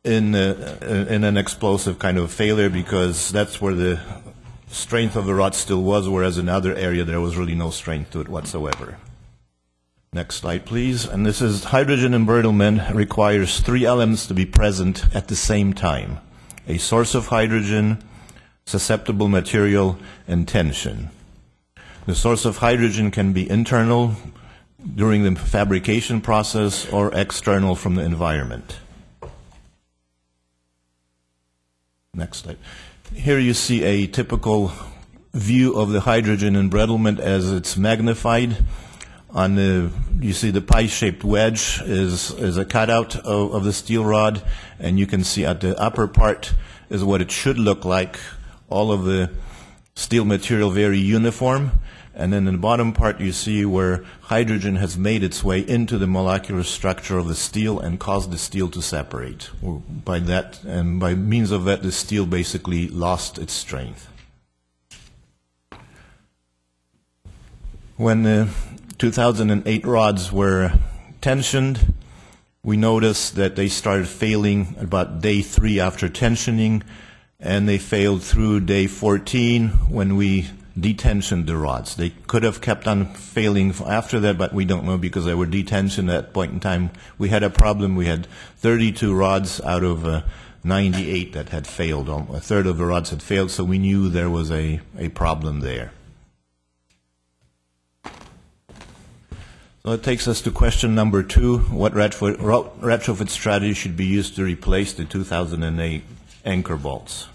in an explosive kind of failure, because that's where the strength of the rod still was, whereas in other area there was really no strength to it whatsoever. Next slide, please. And this is hydrogen embrittlement requires 3 elements to be present at the same time: a source of hydrogen, susceptible material, and tension. The source of hydrogen can be internal during the fabrication process or external from the environment. Next slide. Here you see a typical view of the hydrogen embrittlement as it's magnified. You see the pie-shaped wedge is a cutout of the steel rod, and you can see at the upper part is what it should look like. All of the steel material very uniform, and then in the bottom part you see where hydrogen has made its way into the molecular structure of the steel and caused the steel to separate. By that, and by means of that, the steel basically lost its strength. When the 2008 rods were tensioned, we noticed that they started failing about day 3 after tensioning, and they failed through day 14 when we detensioned the rods. They could have kept on failing after that, but we don't know because they were detensioned at that point in time. We had a problem. We had 32 rods out of 98 that had failed. A third of the rods had failed, so we knew there was a problem there. So that takes us to question number 2. What retrofit strategy should be used to replace the 2008 anchor bolts?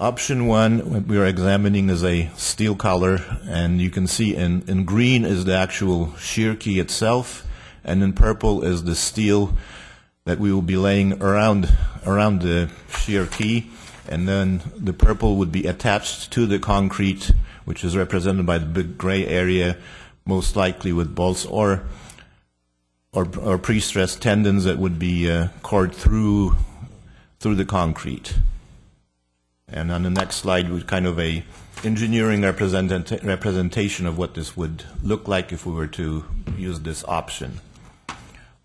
Option 1, what we are examining, is a steel collar, and you can see in green is the actual shear key itself, and in purple is the steel that we will be laying around the shear key, and then the purple would be attached to the concrete, which is represented by the big gray area, most likely with bolts or pre-stressed tendons that would be cored through the concrete. And on the next slide, with kind of a engineering representation of what this would look like if we were to use this option.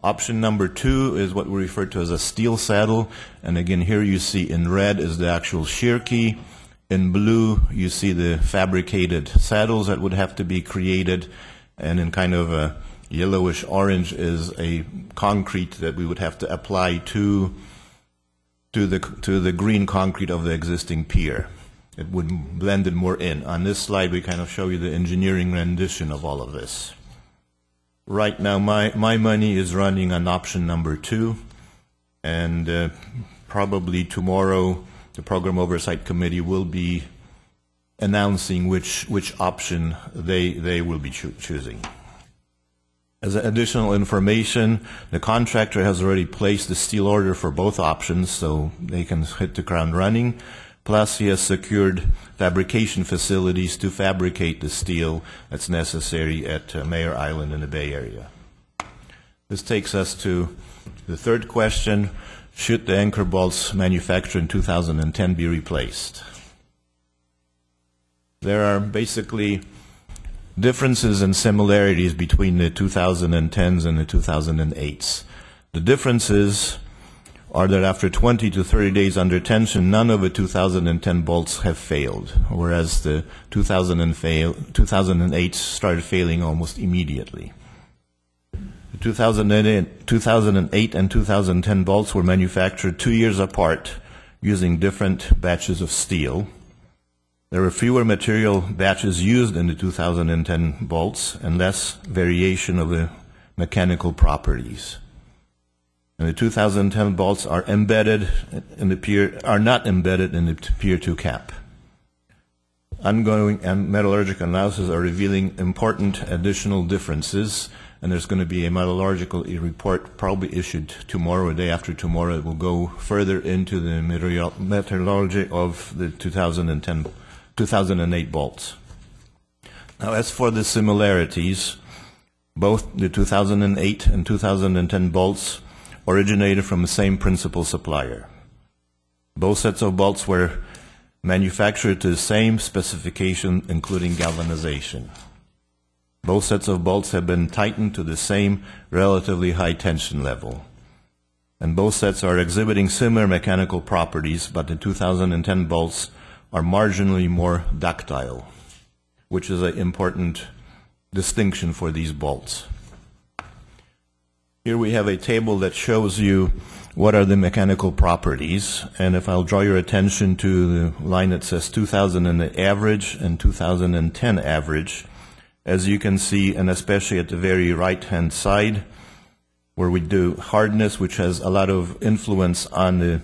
Option number 2 is what we refer to as a steel saddle, and again here you see in red is the actual shear key. In blue you see the fabricated saddles that would have to be created, and in kind of a yellowish orange is a concrete that we would have to apply to the green concrete of the existing pier. It would blend it more in. On this slide, we kind of show you the engineering rendition of all of this. Right now, my money is running on option number 2, and probably tomorrow, the Program Oversight Committee will be announcing which option they will be choosing. As additional information, the contractor has already placed the steel order for both options, so they can hit the ground running. Plus, he has secured fabrication facilities to fabricate the steel that's necessary at Mayor Island in the Bay Area. This takes us to the third question: should the anchor bolts manufactured in 2010 be replaced? There are basically differences and similarities between the 2010s and the 2008s. The differences are that after 20 to 30 days under tension, none of the 2010 bolts have failed, whereas the 2008 started failing almost immediately. The 2008 and 2010 bolts were manufactured 2 years apart using different batches of steel. There were fewer material batches used in the 2010 bolts and less variation of the mechanical properties. And the 2010 bolts are not embedded in the Pier 2 cap. Ongoing and metallurgical analysis are revealing important additional differences, and there's going to be a metallurgical report probably issued tomorrow or day after tomorrow. It will go further into the metallurgy of the 2008 bolts. Now, as for the similarities, both the 2008 and 2010 bolts originated from the same principal supplier. Both sets of bolts were manufactured to the same specification, including galvanization. Both sets of bolts have been tightened to the same relatively high tension level. And both sets are exhibiting similar mechanical properties, but the 2010 bolts are marginally more ductile, which is an important distinction for these bolts. Here we have a table that shows you what are the mechanical properties, and if I'll draw your attention to the line that says 2000 average and 2010 average, as you can see, and especially at the very right-hand side, where we do hardness, which has a lot of influence on the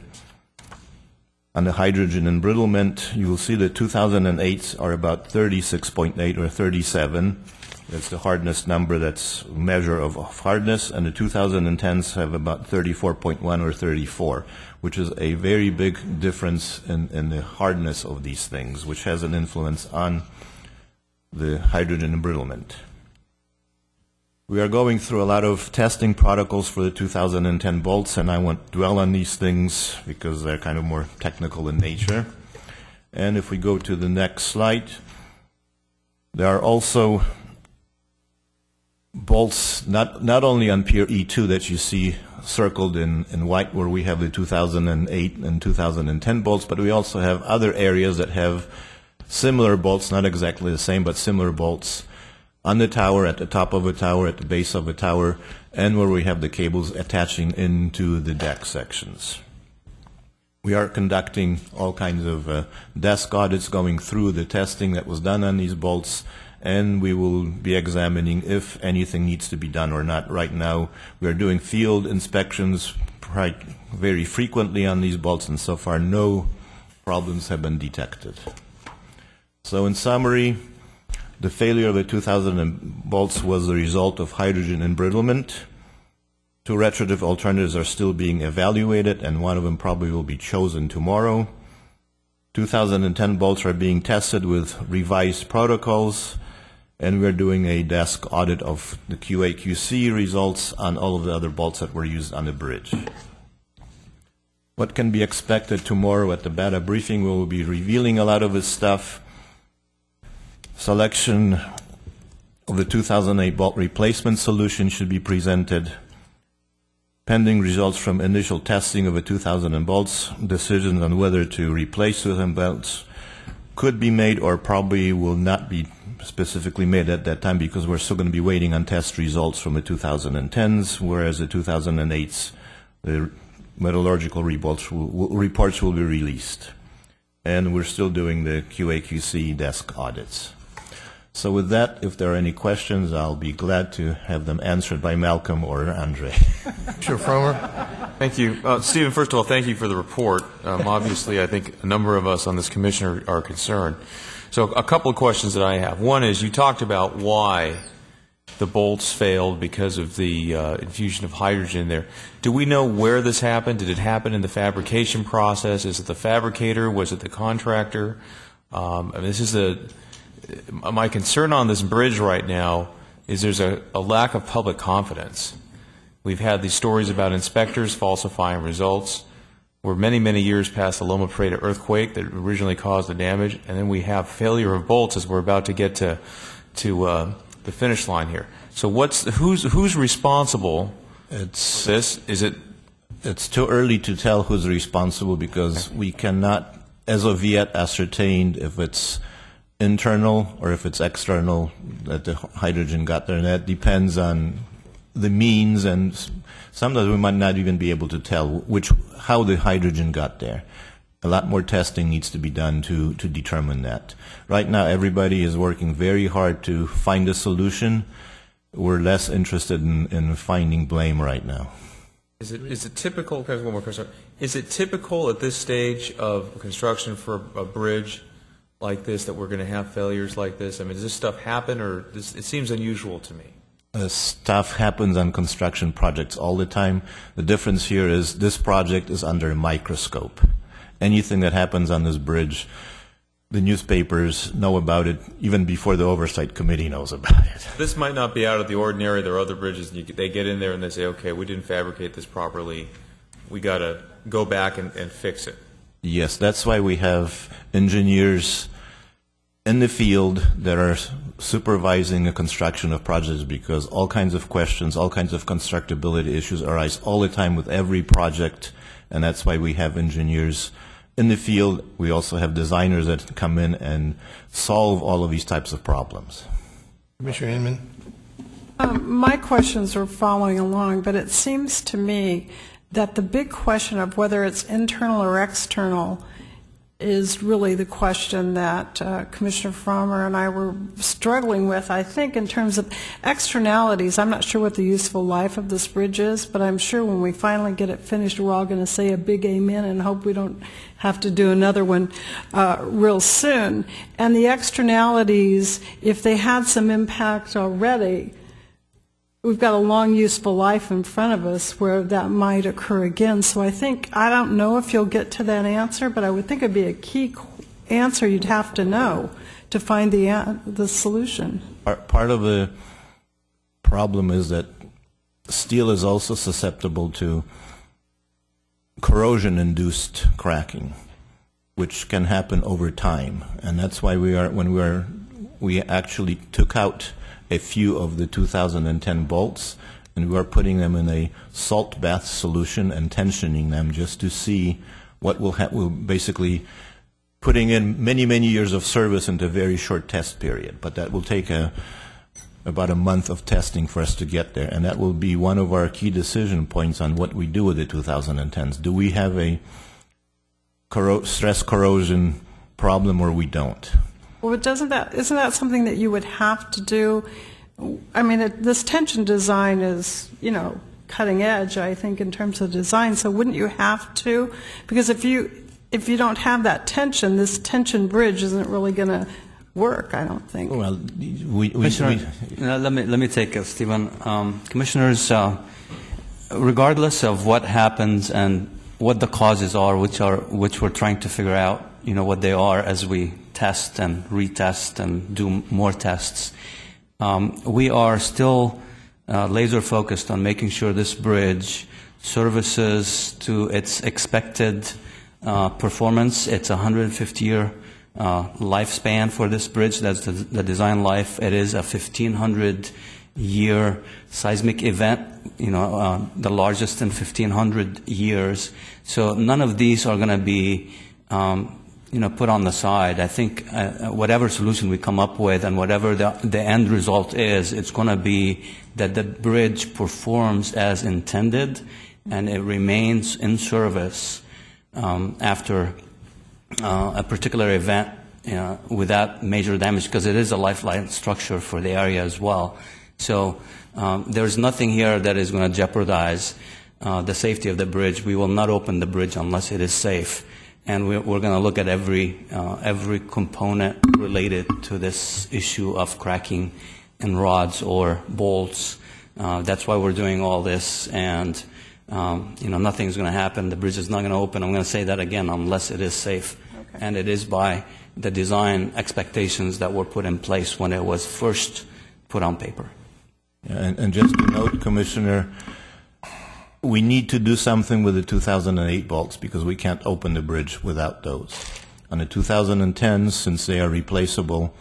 hydrogen embrittlement, you will see the 2008s are about 36.8 or 37. That's the hardness number, that's a measure of hardness, and the 2010s have about 34.1 or 34, which is a very big difference in the hardness of these things, which has an influence on the hydrogen embrittlement. We are going through a lot of testing protocols for the 2010 bolts, and I won't dwell on these things because they're kind of more technical in nature. And if we go to the next slide, there are also bolts not only on Pier E2 that you see circled in white where we have the 2008 and 2010 bolts, but we also have other areas that have similar bolts, not exactly the same, but similar bolts on the tower, at the top of a tower, at the base of a tower, and where we have the cables attaching into the deck sections. We are conducting all kinds of desk audits, going through the testing that was done on these bolts, and we will be examining if anything needs to be done or not. Right now, we are doing field inspections very frequently on these bolts, and so far no problems have been detected. So in summary, the failure of the 2000 bolts was the result of hydrogen embrittlement. Two retroactive alternatives are still being evaluated, and one of them probably will be chosen tomorrow. 2010 bolts are being tested with revised protocols, and we're doing a desk audit of the QA/QC results on all of the other bolts that were used on the bridge. What can be expected tomorrow at the beta briefing? We will be revealing a lot of this stuff. Selection of the 2008 bolt replacement solution should be presented. Pending results from initial testing of the 2000 bolts, decisions on whether to replace 2000 bolts could be made or probably will not be specifically made at that time because we're still going to be waiting on test results from the 2010s, whereas the 2008s, the metallurgical reports will be released. And we're still doing the QA/QC desk audits. So with that, if there are any questions, I'll be glad to have them answered by Malcolm or Andre. Sure, Fromer. Thank you. Stephen, first of all, thank you for the report. Obviously, I think a number of us on this commission are concerned. So a couple of questions that I have. One is you talked about why the bolts failed because of the infusion of hydrogen there. Do we know where this happened? Did it happen in the fabrication process? Is it the fabricator? Was it the contractor? This is my concern on this bridge right now is there's a lack of public confidence. We've had these stories about inspectors falsifying results. We're many, many years past the Loma Prieta earthquake that originally caused the damage, and then we have failure of bolts as we're about to get to the finish line here. So who's responsible for this? It's too early to tell who's responsible because we cannot, as of yet, ascertain if it's internal or if it's external that the hydrogen got there, and that depends on the means, and sometimes we might not even be able to tell how the hydrogen got there. A lot more testing needs to be done to determine that. Right now, everybody is working very hard to find a solution. We're less interested in finding blame right now. Is it typical? One more question. Is it typical at this stage of construction for a bridge like this, that we're going to have failures like this? I mean, does this stuff happen, or it seems unusual to me? Stuff happens on construction projects all the time. The difference here is this project is under a microscope. Anything that happens on this bridge, the newspapers know about it even before the oversight committee knows about it. This might not be out of the ordinary. There are other bridges, and they get in there and they say, okay, we didn't fabricate this properly. We got to go back and fix it. Yes, that's why we have engineers in the field that are supervising the construction of projects, because all kinds of questions, all kinds of constructability issues arise all the time with every project, and that's why we have engineers in the field. We also have designers that come in and solve all of these types of problems. Commissioner Inman? My questions are following along, but it seems to me that the big question of whether it's internal or external is really the question that Commissioner Frommer and I were struggling with. I think in terms of externalities, I'm not sure what the useful life of this bridge is, but I'm sure when we finally get it finished, we're all going to say a big amen and hope we don't have to do another one real soon. And the externalities, if they had some impact already, we've got a long useful life in front of us where that might occur again. So I don't know if you'll get to that answer, but I would think it'd be a key answer you'd have to know to find the solution. Part of the problem is that steel is also susceptible to corrosion-induced cracking, which can happen over time. And that's why we actually took out a few of the 2010 bolts, and we are putting them in a salt bath solution and tensioning them just to see what will happen. We're basically putting in many, many years of service into a very short test period, but that will take about a month of testing for us to get there, and that will be one of our key decision points on what we do with the 2010s. Do we have a stress corrosion problem, or we don't? Well, isn't that something that you would have to do? I mean, this tension design is, cutting edge, I think, in terms of design. So wouldn't you have to? Because if you don't have that tension, this tension bridge isn't really going to work, I don't think. Well, let me take it, Stephen. Commissioners, regardless of what happens and what the causes are, which we're trying to figure out, what they are as we test and retest and do more tests. We are still laser focused on making sure this bridge services to its expected performance. It's a 150-year lifespan for this bridge. That's the design life. It is a 1,500-year seismic event, the largest in 1,500 years. So none of these are going to be put on the side. I think whatever solution we come up with and whatever the end result is, it's going to be that the bridge performs as intended and it remains in service after a particular event without major damage, because it is a lifeline structure for the area as well. So there's nothing here that is going to jeopardize the safety of the bridge. We will not open the bridge unless it is safe. And we're going to look at every component related to this issue of cracking in rods or bolts. That's why we're doing all this. And nothing's going to happen. The bridge is not going to open. I'm going to say that again, unless it is safe. Okay. And it is by the design expectations that were put in place when it was first put on paper. And just to note, Commissioner, we need to do something with the 2008 bolts because we can't open the bridge without those. On the 2010s, since they are replaceable,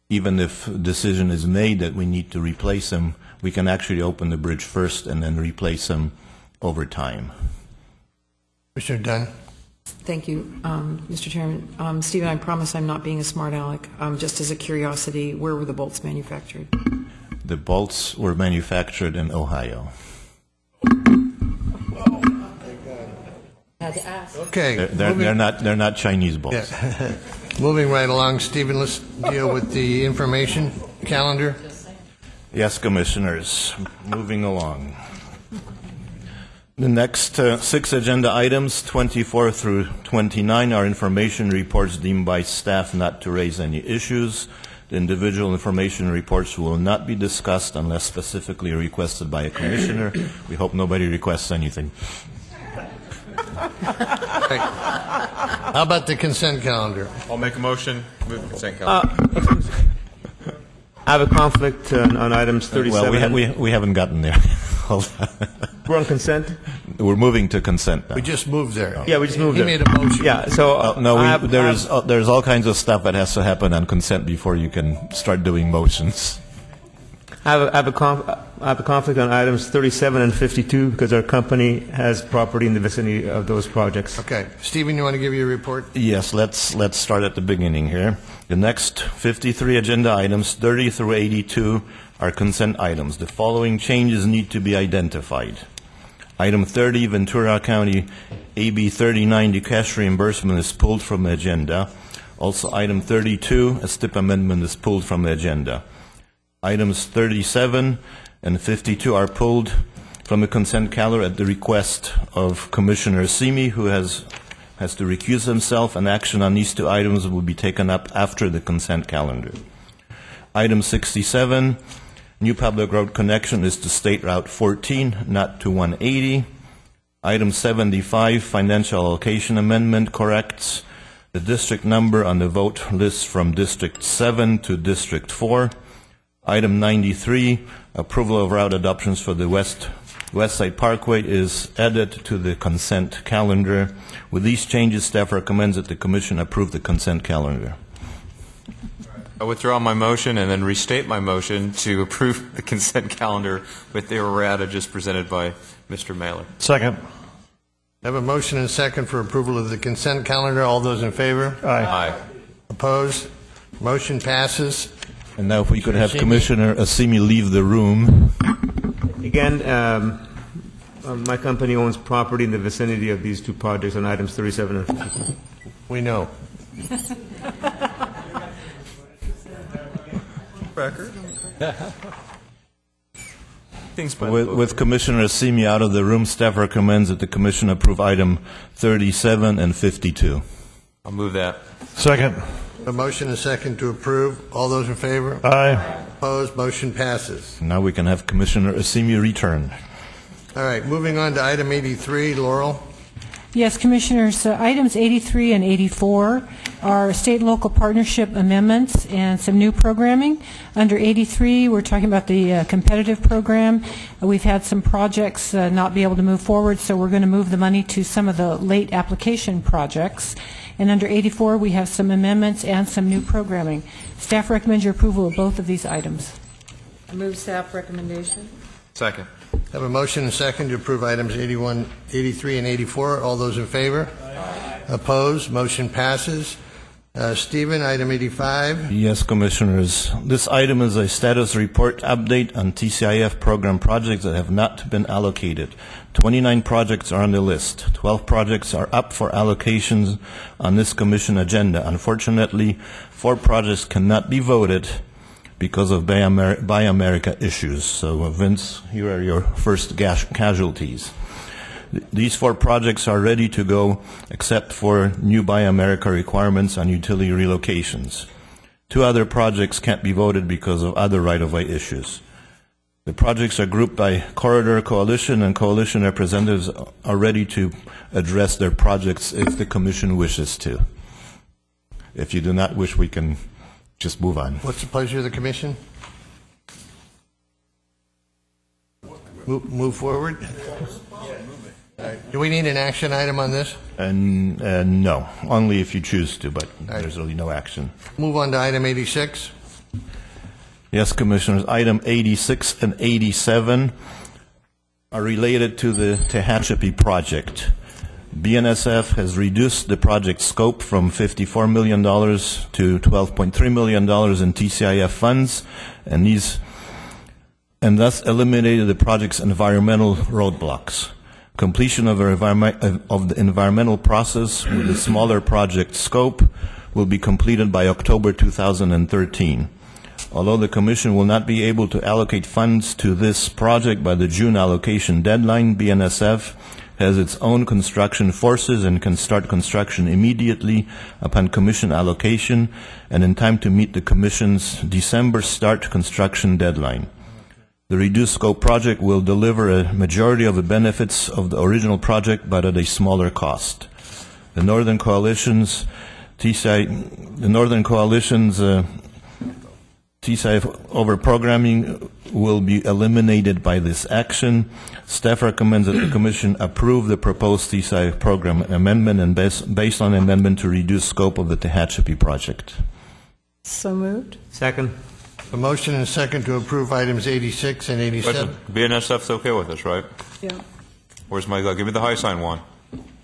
even if a decision is made that we need to replace them, we can actually open the bridge first and then replace them over time. Commissioner Dunn. Thank you, Mr. Chairman. Stephen, I promise I'm not being a smart aleck. Just as a curiosity, where were the bolts manufactured? The bolts were manufactured in Ohio. Okay. They're not Chinese bolts. Yeah. Moving right along, Stephen, let's deal with the information calendar. Yes, Commissioners. Moving along. The next 6 agenda items, 24 through 29, are information reports deemed by staff not to raise any issues. The individual information reports will not be discussed unless specifically requested by a commissioner. We hope nobody requests anything. Right. How about the consent calendar? I'll make a motion. Move the consent calendar. I have a conflict on items 37. Well, we haven't gotten there. Hold on. We're on consent? We're moving to consent now. We just moved there. Yeah, we just moved He it. made a motion. Yeah, so There's all kinds of stuff that has to happen on consent before you can start doing motions. I have a conflict on items 37 and 52 because our company has property in the vicinity of those projects. Okay. Stephen, you want to give your report? Yes, let's start at the beginning here. The next 53 agenda items, 30 through 82, are consent items. The following changes need to be identified. Item 30, Ventura County AB 3090 cash reimbursement is pulled from the agenda. Also, item 32, a STIP amendment is pulled from the agenda. Items 37 and 52 are pulled from the consent calendar at the request of Commissioner Simi, who has to recuse himself, and action on these 2 items will be taken up after the consent calendar. Item 67, new public road connection is to State Route 14, not to 180. Item 75, financial allocation amendment corrects the district number on the vote list from District 7 to District 4. Item 93, approval of route adoptions for the West Side Parkway is added to the consent calendar. With these changes, staff recommends that the Commission approve the consent calendar. I withdraw my motion and then restate my motion to approve the consent calendar with the errata just presented by Mr. Mailer. Second. I have a motion and a second for approval of the consent calendar. All those in favor? Aye. Opposed? Motion passes. And now if we could have Commissioner Asimi leave the room. Again, my company owns property in the vicinity of these 2 projects on items 37 and 52. We know. With Commissioner Asimi out of the room, staff recommends that the Commission approve item 37 and 52. I'll move that. Second. A motion and a second to approve. All those in favor? Aye. Opposed? Motion passes. Now we can have Commissioner Asimi return. All right, moving on to item 83. Laurel? Yes, Commissioners, items 83 and 84 are state and local partnership amendments and some new programming. Under 83, we're talking about the competitive program. We've had some projects not be able to move forward, so we're going to move the money to some of the late application projects. And under 84, we have some amendments and some new programming. Staff recommends your approval of both of these items. I move staff recommendation. Second. I have a motion and a second to approve items 81, 83, and 84. All those in favor? Aye. Opposed? Motion passes. Stephen, item 85. Yes, Commissioners. This item is a status report update on TCIF program projects that have not been allocated. 29 projects are on the list. 12 projects are up for allocations on this Commission agenda. Unfortunately, 4 projects cannot be voted because of Buy America issues. So, Vince, here are your first casualties. These 4 projects are ready to go, except for new Buy America requirements on utility relocations. 2 other projects can't be voted because of other right-of-way issues. The projects are grouped by Corridor Coalition, and Coalition representatives are ready to address their projects if the Commission wishes to. If you do not wish, we can just move on. What's the pleasure of the Commission? Move forward? Do we need an action item on this? No, only if you choose to, but there's really no action. Move on to item 86. Yes, Commissioners. Item 86 and 87 are related to the Tehachapi project. BNSF has reduced the project scope from $54 million to $12.3 million in TCIF funds, and thus eliminated the project's environmental roadblocks. Completion of the environmental process with a smaller project scope will be completed by October 2013. Although the Commission will not be able to allocate funds to this project by the June allocation deadline, BNSF has its own construction forces and can start construction immediately upon Commission allocation and in time to meet the Commission's December start construction deadline. The reduced scope project will deliver a majority of the benefits of the original project, but at a smaller cost. The Northern Coalition's TCI overprogramming will be eliminated by this action. Staff recommends that the Commission approve the proposed TCI program amendment and baseline amendment to reduce scope of the Tehachapi project. So moved. Second. A motion and a second to approve items 86 and 87. BNSF's okay with this, right? Yeah. Where's my, give me the high sign, Juan.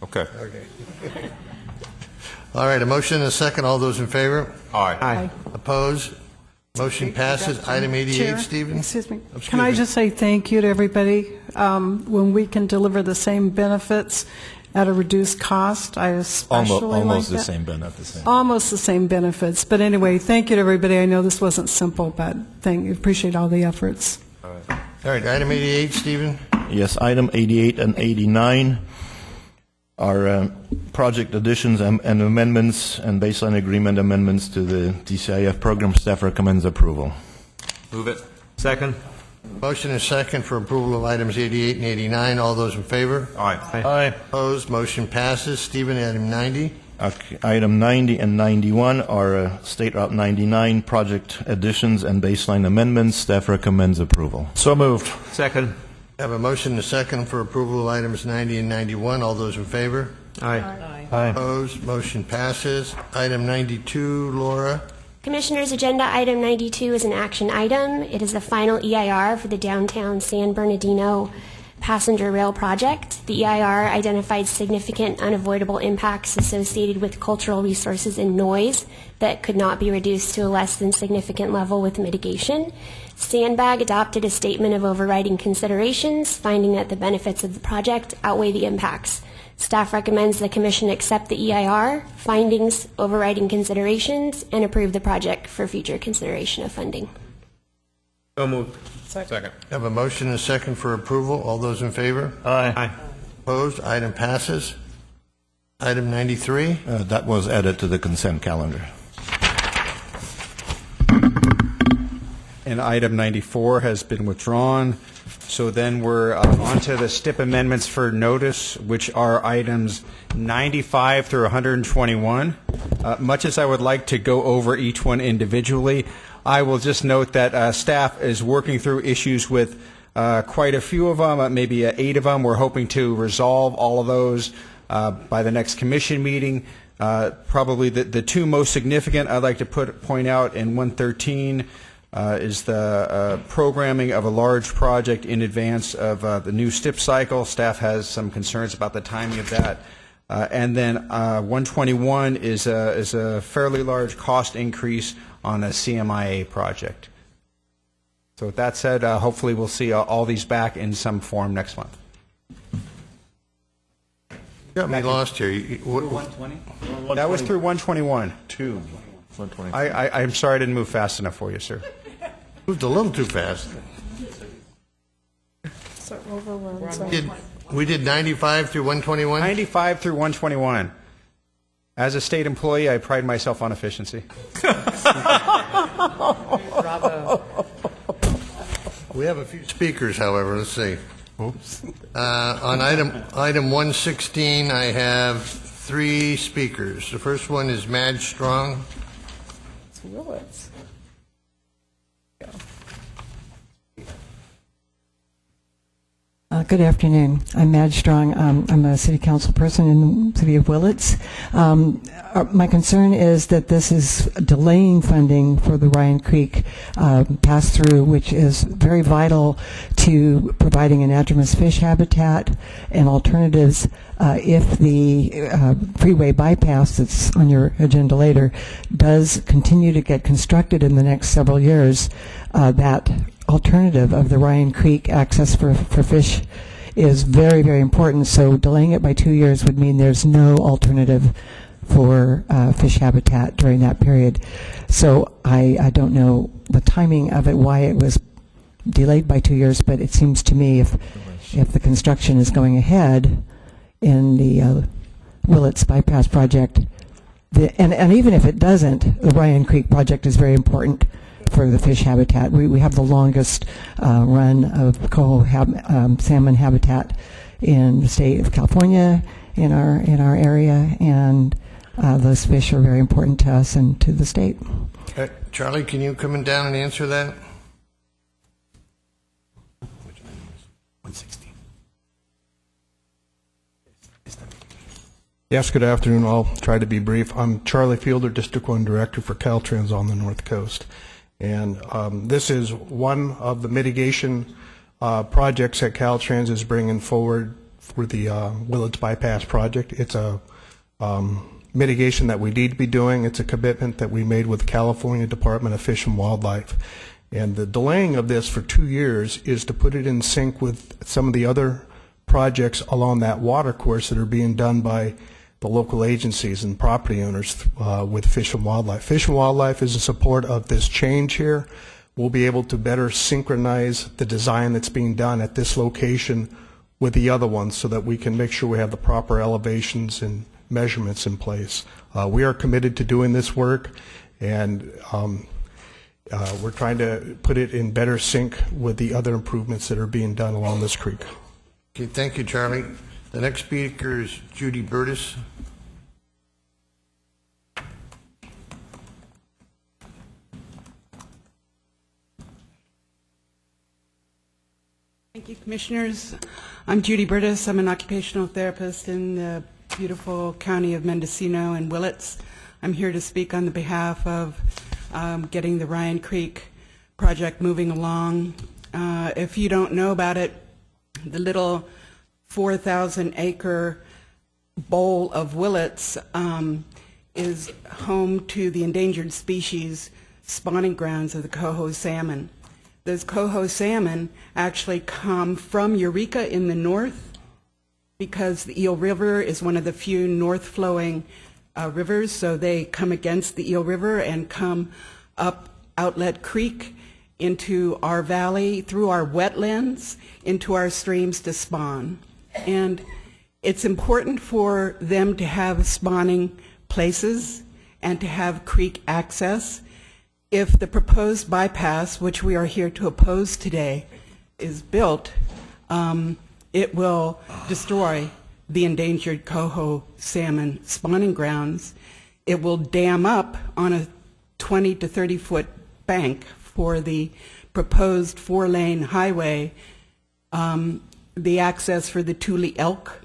Okay. All right, a motion and a second. All those in favor? Aye. Opposed? Motion passes. Item 88, Chair, Stephen? Excuse me. Excuse Can I me. just say thank you to everybody? When we can deliver the same benefits at a reduced cost, I especially like Almost the that. same benefits. Almost the same benefits. But anyway, thank you to everybody. I know this wasn't simple, but appreciate all the efforts. All right, item 88, Stephen? Yes, item 88 and 89 are project additions and amendments and baseline agreement amendments to the DCIF program. Staff recommends approval. Move it. Second. Motion and second for approval of items 88 and 89. All those in favor? Aye. Opposed? Motion passes. Stephen, item 90. Okay, item 90 and 91 are State Route 99 project additions and baseline amendments. Staff recommends approval. So moved. Second. I have a motion and a second for approval of items 90 and 91. All those in favor? Aye. Opposed? Motion passes. Item 92, Laura. Commissioners, Agenda Item 92 is an action item. It is the final EIR for the downtown San Bernardino passenger rail project. The EIR identified significant unavoidable impacts associated with cultural resources and noise that could not be reduced to a less than significant level with mitigation. Sandbag adopted a statement of overriding considerations, finding that the benefits of the project outweigh the impacts. Staff recommends the Commission accept the EIR, findings, overriding considerations, and approve the project for future consideration of funding. So moved. Second. I have a motion and a second for approval. All those in favor? Aye. Opposed? Item passes. Item 93. That was added to the consent calendar. And item 94 has been withdrawn. So then we're on to the STIP amendments for notice, which are items 95 through 121. Much as I would like to go over each one individually, I will just note that staff is working through issues with quite a few of them, maybe 8 of them. We're hoping to resolve all of those by the next commission meeting. Probably the 2 most significant I'd like to point out in 113 is the programming of a large project in advance of the new STIP cycle. Staff has some concerns about the timing of that. And then 121 is a fairly large cost increase on a CMIA project. So with that said, hopefully we'll see all these back in some form next month. You got me lost here. 120? That was through 121. 120. I'm sorry I didn't move fast enough for you, sir. Moved a little too fast. So overruns. We did 95 through 121? 95 through 121. As a state employee, I pride myself on efficiency. Bravo. We have a few speakers, however. Let's see. On item 116, I have 3 speakers. The first one is Madge Strong. It's Willits. Good afternoon. I'm Madge Strong. I'm a city council person in the city of Willits. My concern is that this is delaying funding for the Ryan Creek pass-through, which is very vital to providing anadromous fish habitat and alternatives if the freeway bypass that's on your agenda later does continue to get constructed in the next several years. That alternative of the Ryan Creek access for fish is very, very important. So delaying it by 2 years would mean there's no alternative for fish habitat during that period. So I don't know the timing of it, why it was delayed by 2 years, but it seems to me if the construction is going ahead in the Willits Bypass project, and even if it doesn't, the Ryan Creek project is very important for the fish habitat. We have the longest run of coho salmon habitat in the state of California, in our area, and those fish are very important to us and to the state. Charlie, can you come down and answer that? 116. Yes, good afternoon. I'll try to be brief. I'm Charlie Fielder, District 1 Director for Caltrans on the North Coast. And this is one of the mitigation projects that Caltrans is bringing forward for the Willits Bypass project. It's a mitigation that we need to be doing. It's a commitment that we made with the California Department of Fish and Wildlife. And the delaying of this for 2 years is to put it in sync with some of the other projects along that water course that are being done by the local agencies and property owners with Fish and Wildlife. Fish and Wildlife is in support of this change here. We'll be able to better synchronize the design that's being done at this location with the other ones so that we can make sure we have the proper elevations and measurements in place. We are committed to doing this work, and we're trying to put it in better sync with the other improvements that are being done along this creek. Okay, thank you, Charlie. The next speaker is Judy Burtis. Thank you, Commissioners. I'm Judy Burtis. I'm an occupational therapist in the beautiful county of Mendocino and Willits. I'm here to speak on the behalf of getting the Ryan Creek project moving along. If you don't know about it, the little 4,000-acre bowl of Willits is home to the endangered species spawning grounds of the coho salmon. Those coho salmon actually come from Eureka in the north because the Eel River is one of the few north-flowing rivers, so they come against the Eel River and come up Outlet Creek into our valley, through our wetlands, into our streams to spawn. And it's important for them to have spawning places and to have creek access. If the proposed bypass, which we are here to oppose today, is built, it will destroy the endangered coho salmon spawning grounds. It will dam up on a 20 to 30 foot bank for the proposed 4-lane highway, the access for the Tule elk.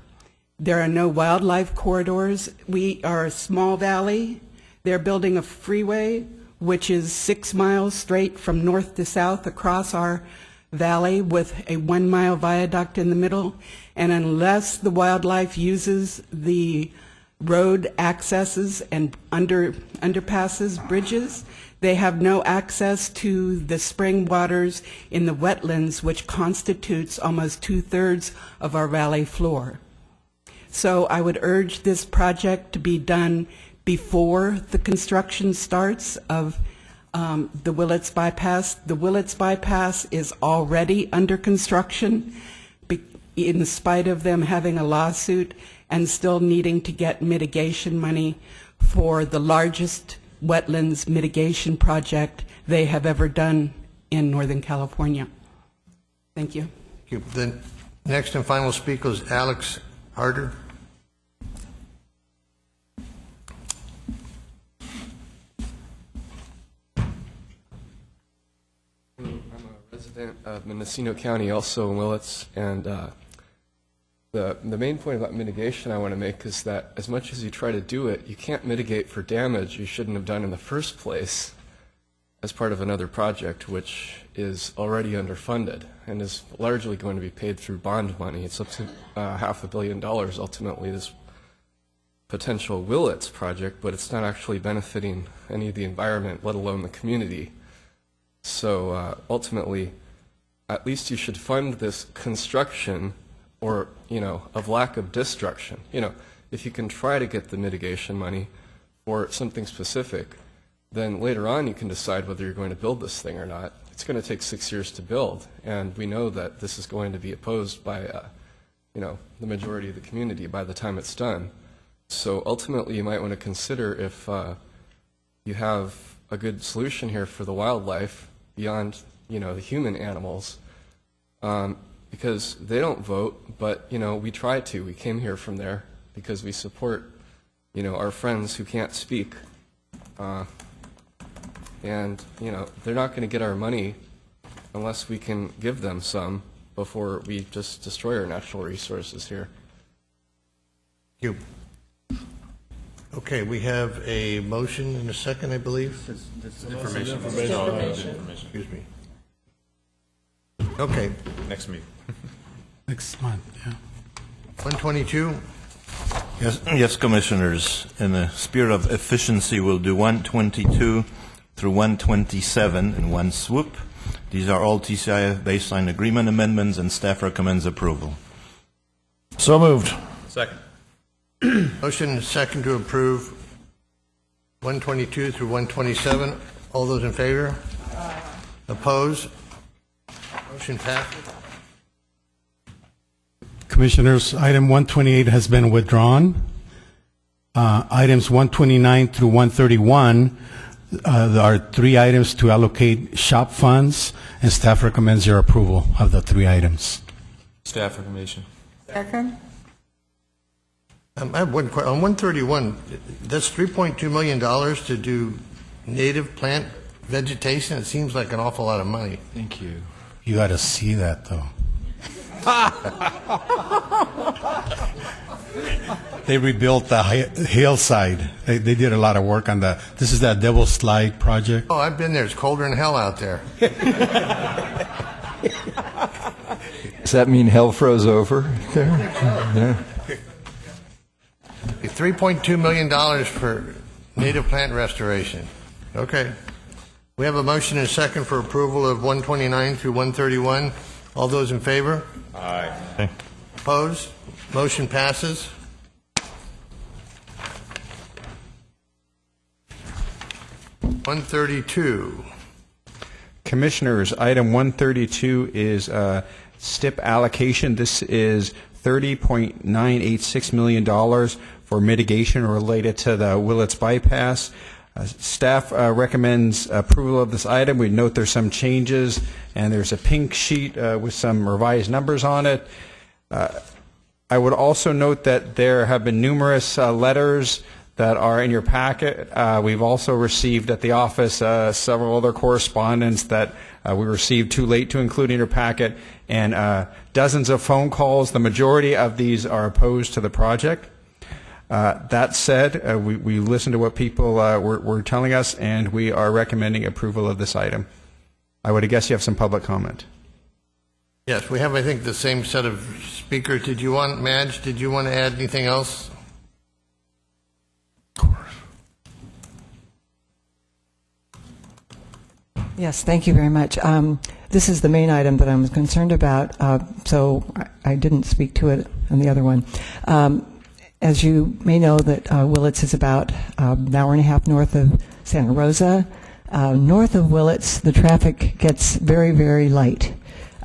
There are no wildlife corridors. We are a small valley. They're building a freeway which is 6 miles straight from north to south across our valley with a 1-mile viaduct in the middle. And unless the wildlife uses the road accesses and underpasses, bridges, they have no access to the spring waters in the wetlands, which constitutes almost 2/3 of our valley floor. So I would urge this project to be done before the construction starts of the Willits Bypass. The Willits Bypass is already under construction in spite of them having a lawsuit and still needing to get mitigation money for the largest wetlands mitigation project they have ever done in Northern California. Thank you. Thank you. The next and final speaker is Alex Harder. I'm a resident of Mendocino County, also in Willits, and the main point about mitigation I want to make is that as much as you try to do it, you can't mitigate for damage you shouldn't have done in the first place as part of another project which is already underfunded and is largely going to be paid through bond money. It's up to $500 million ultimately, this potential Willits project, but it's not actually benefiting any of the environment, let alone the community. So ultimately, at least you should fund this construction or, of lack of destruction. If you can try to get the mitigation money, for something specific, then later on you can decide whether you're going to build this thing or not. It's going to take 6 years to build, and we know that this is going to be opposed by the majority of the community by the time it's done. So ultimately, you might want to consider if you have a good solution here for the wildlife beyond the human animals, because they don't vote, but we try to. We came here from there because we support our friends who can't speak, and they're not going to get our money unless we can give them some before we just destroy our natural resources here. Thank you. Okay, we have a motion and a second, I believe. Information. Excuse me. Okay. Next meeting. Next month, yeah. 122. Yes, Commissioners. In the spirit of efficiency, we'll do 122 through 127 in one swoop. These are all TCI baseline agreement amendments, and staff recommends approval. So moved. Second. Motion and second to approve 122 through 127. All those in favor? Opposed? Motion passes. Commissioners, item 128 has been withdrawn. Items 129 through 131 there are 3 items to allocate SHOP funds, and staff recommends your approval of the 3 items. Staff recommendation. Second. I have one question. On 131, that's $3.2 million to do native plant vegetation. It seems like an awful lot of money. Thank you. You got to see that, though. They rebuilt the hillside. They did a lot of work on the. This is that Devil's Slide project. Oh, I've been there. It's colder than hell out there. Does that mean hell froze over there? Yeah. $3.2 million for native plant restoration. Okay. We have a motion and a second for approval of 129 through 131. All those in favor? Aye. Opposed? Motion passes. $132. Commissioners, item 132 is STIP allocation. This is $30.986 million for mitigation related to the Willits bypass. Staff recommends approval of this item. We note there's some changes, and there's a pink sheet with some revised numbers on it. I would also note that there have been numerous letters that are in your packet. We've also received at the office several other correspondence that we received too late to include in your packet, and dozens of phone calls. The majority of these are opposed to the project. That said, we listened to what people were telling us, and we are recommending approval of this item. I would guess you have some public comment. Yes, we have, I think, the same set of speakers. Did you want, Madge, did you want to add anything else? Yes, thank you very much. This is the main item that I'm concerned about, so I didn't speak to it on the other one. As you may know, that Willits is about an hour and a half north of Santa Rosa. North of Willits, the traffic gets very, very light.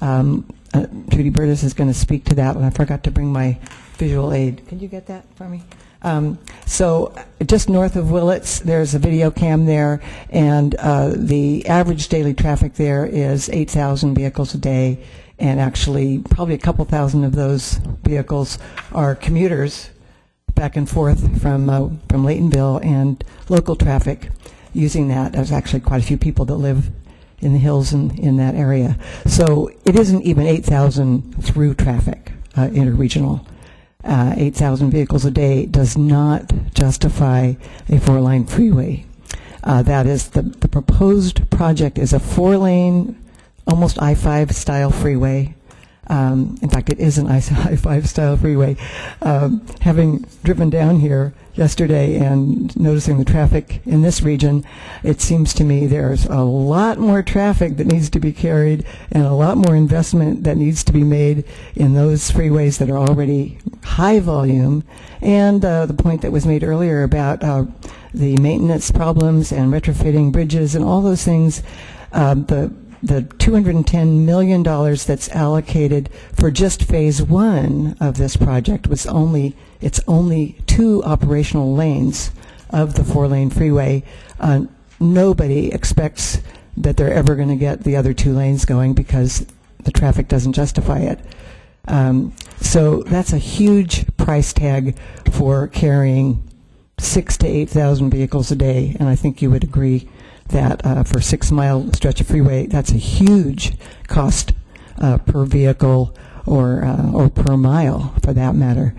Judy Burtis is going to speak to that, and I forgot to bring my visual aid. Can you get that for me? So just north of Willits, there's a video cam there, and the average daily traffic there is 8,000 vehicles a day, and actually probably a couple thousand of those vehicles are commuters back and forth from Laytonville, and local traffic using that. There's actually quite a few people that live in the hills in that area. So it isn't even 8,000 through traffic, interregional. 8,000 vehicles a day does not justify a 4-line freeway. That is, the proposed project is a 4-lane, almost I-5 style freeway. In fact, it is an I-5 style freeway. Having driven down here yesterday and noticing the traffic in this region, it seems to me there's a lot more traffic that needs to be carried and a lot more investment that needs to be made in those freeways that are already high volume. And the point that was made earlier about the maintenance problems and retrofitting bridges and all those things, the $210 million that's allocated for just phase one of this project it's only 2 operational lanes of the 4-lane freeway. Nobody expects that they're ever going to get the other 2 lanes going because the traffic doesn't justify it. So that's a huge price tag for carrying 6,000 to 8,000 vehicles a day, and I think you would agree that for a 6-mile stretch of freeway, that's a huge cost per vehicle or per mile, for that matter.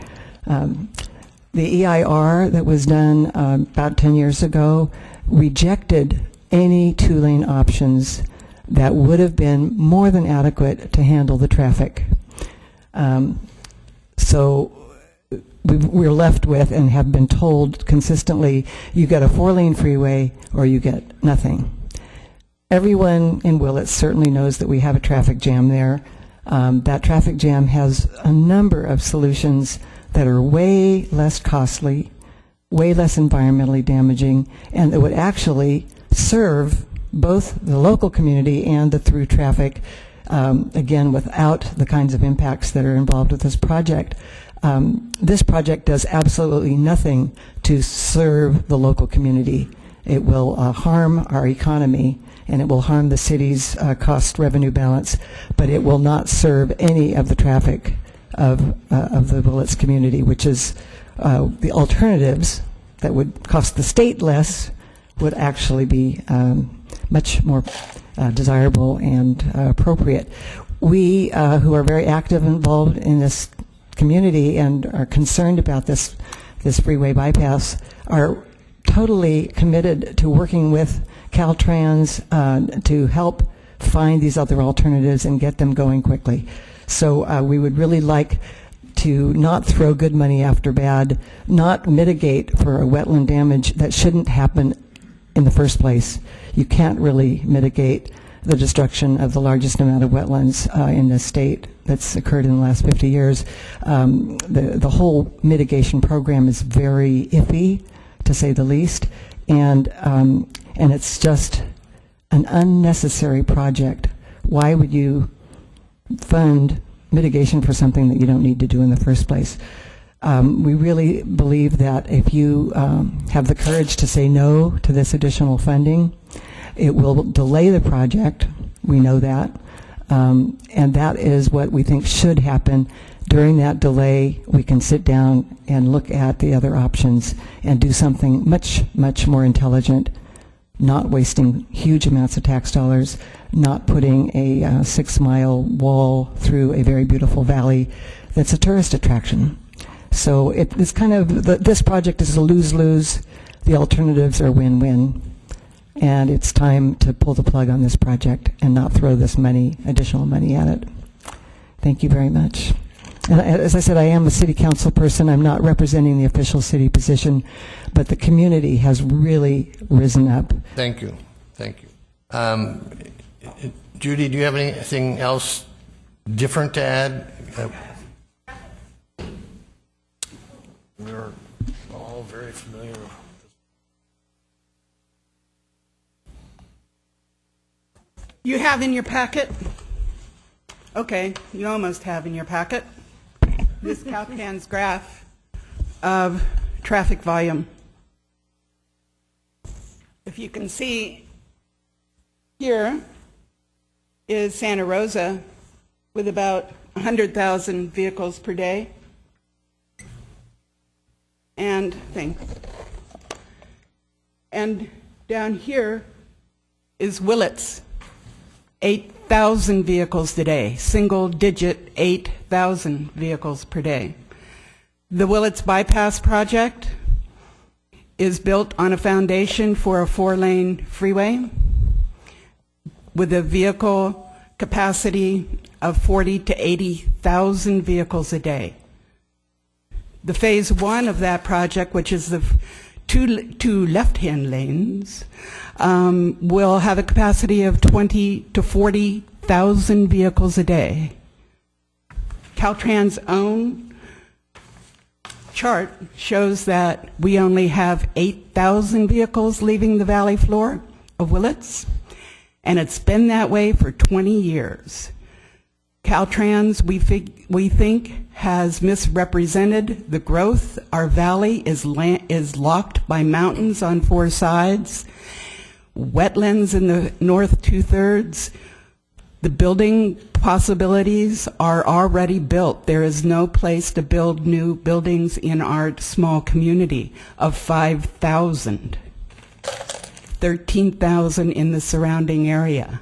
The EIR that was done about 10 years ago rejected any 2-lane options that would have been more than adequate to handle the traffic. So we're left with and have been told consistently, you get a 4-lane freeway or you get nothing. Everyone in Willits certainly knows that we have a traffic jam there. That traffic jam has a number of solutions that are way less costly, way less environmentally damaging, and that would actually serve both the local community and the through traffic, again, without the kinds of impacts that are involved with this project. This project does absolutely nothing to serve the local community. It will harm our economy, and it will harm the city's cost-revenue balance, but it will not serve any of the traffic of the Willits community, which is the alternatives that would cost the state less would actually be much more desirable and appropriate. We, who are very active and involved in this community and are concerned about this freeway bypass, are totally committed to working with Caltrans to help find these other alternatives and get them going quickly. So we would really like to not throw good money after bad, not mitigate for a wetland damage that shouldn't happen in the first place. You can't really mitigate the destruction of the largest amount of wetlands in the state that's occurred in the last 50 years. The whole mitigation program is very iffy, to say the least, and it's just an unnecessary project. Why would you fund mitigation for something that you don't need to do in the first place? We really believe that if you have the courage to say no to this additional funding, it will delay the project. We know that. And that is what we think should happen. During that delay, we can sit down and look at the other options and do something much, much more intelligent, not wasting huge amounts of tax dollars, not putting a 6-mile wall through a very beautiful valley that's a tourist attraction. So it's kind of, this project is a lose-lose. The alternatives are win-win. And it's time to pull the plug on this project and not throw this additional money at it. Thank you very much. And as I said, I am a city council person. I'm not representing the official city position, but the community has really risen up. Thank you. Thank you. Judy, do you have anything else different to add? We're all very familiar with You have in your packet, okay, you almost have in your packet, this Caltrans graph of traffic volume. If you can see, here is Santa Rosa with about 100,000 vehicles per day. And down here is Willits, 8,000 vehicles a day, single digit 8,000 vehicles per day. The Willits Bypass Project is built on a foundation for a 4-lane freeway with a vehicle capacity of 40 to 80,000 vehicles a day. The phase one of that project, which is the two left-hand lanes, will have a capacity of 20 to 40,000 vehicles a day. Caltrans' own chart shows that we only have 8,000 vehicles leaving the valley floor of Willits, and it's been that way for 20 years. Caltrans, we think, has misrepresented the growth. Our valley is locked by mountains on 4 sides, wetlands in the north 2/3. The building possibilities are already built. There is no place to build new buildings in our small community of 5,000, 13,000 in the surrounding area.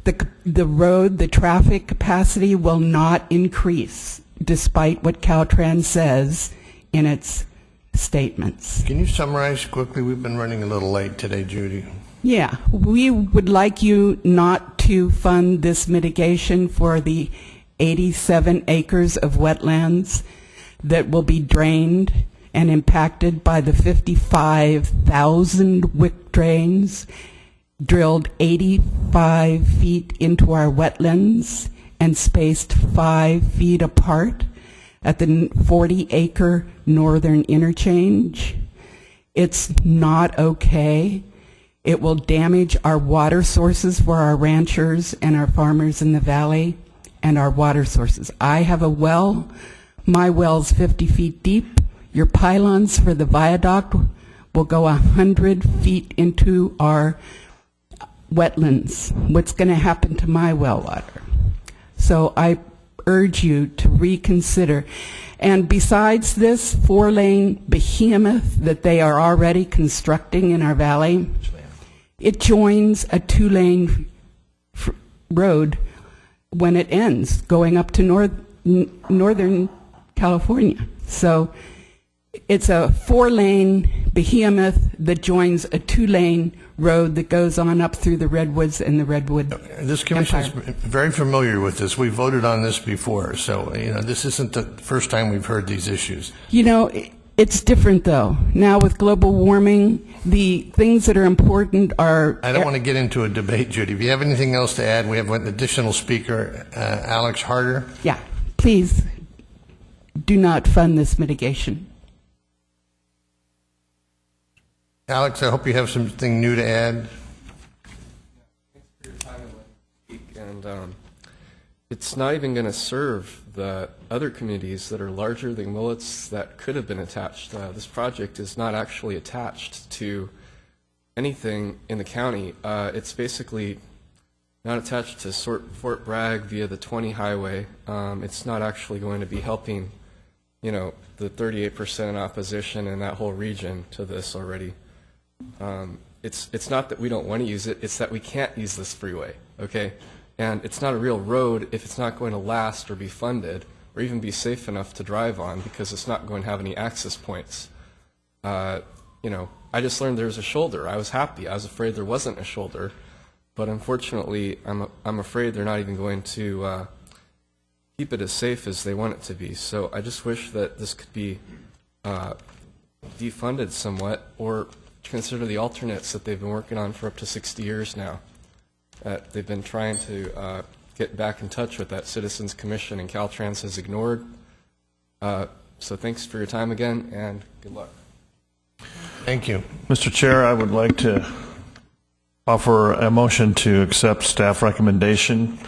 The road, the traffic capacity will not increase, despite what Caltrans says in its statements. Can you summarize quickly? We've been running a little late today, Judy. Yeah, we would like you not to fund this mitigation for the 87 acres of wetlands that will be drained and impacted by the 55,000 wick drains drilled 85 feet into our wetlands and spaced 5 feet apart at the 40-acre northern interchange. It's not okay. It will damage our water sources for our ranchers and our farmers in the valley and our water sources. I have a well. My well's 50 feet deep. Your pylons for the viaduct will go 100 feet into our wetlands. What's going to happen to my well water? So I urge you to reconsider. And besides this 4-lane behemoth that they are already constructing in our valley, it joins a 2-lane road when it ends, going up to Northern California. So it's a 4-lane behemoth that joins a 2-lane road that goes on up through the redwoods and the redwood This commission is very familiar with this. We voted on this before, so this isn't the first time we've heard these issues. It's different though. Now with global warming, the things that are important are... I don't want to get into a debate, Judy. If you have anything else to add, we have an additional speaker, Alex Harder. Yeah, please do not fund this mitigation. Alex, I hope you have something new to add. And it's not even going to serve the other communities that are larger than Willits that could have been attached. This project is not actually attached to anything in the county. It's basically not attached to Fort Bragg via the 20 highway. It's not actually going to be helping, the 38% in opposition in that whole region to this already. It's not that we don't want to use it, it's that we can't use this freeway, okay? And it's not a real road if it's not going to last or be funded or even be safe enough to drive on because it's not going to have any access points. I just learned there was a shoulder. I was happy. I was afraid there wasn't a shoulder. But unfortunately, I'm afraid they're not even going to keep it as safe as they want it to be. So I just wish that this could be defunded somewhat or consider the alternates that they've been working on for up to 60 years now. They've been trying to get back in touch with that Citizens Commission, and Caltrans has ignored. So thanks for your time again, and good luck. Thank you. Mr. Chair, I would like to offer a motion to accept staff recommendation.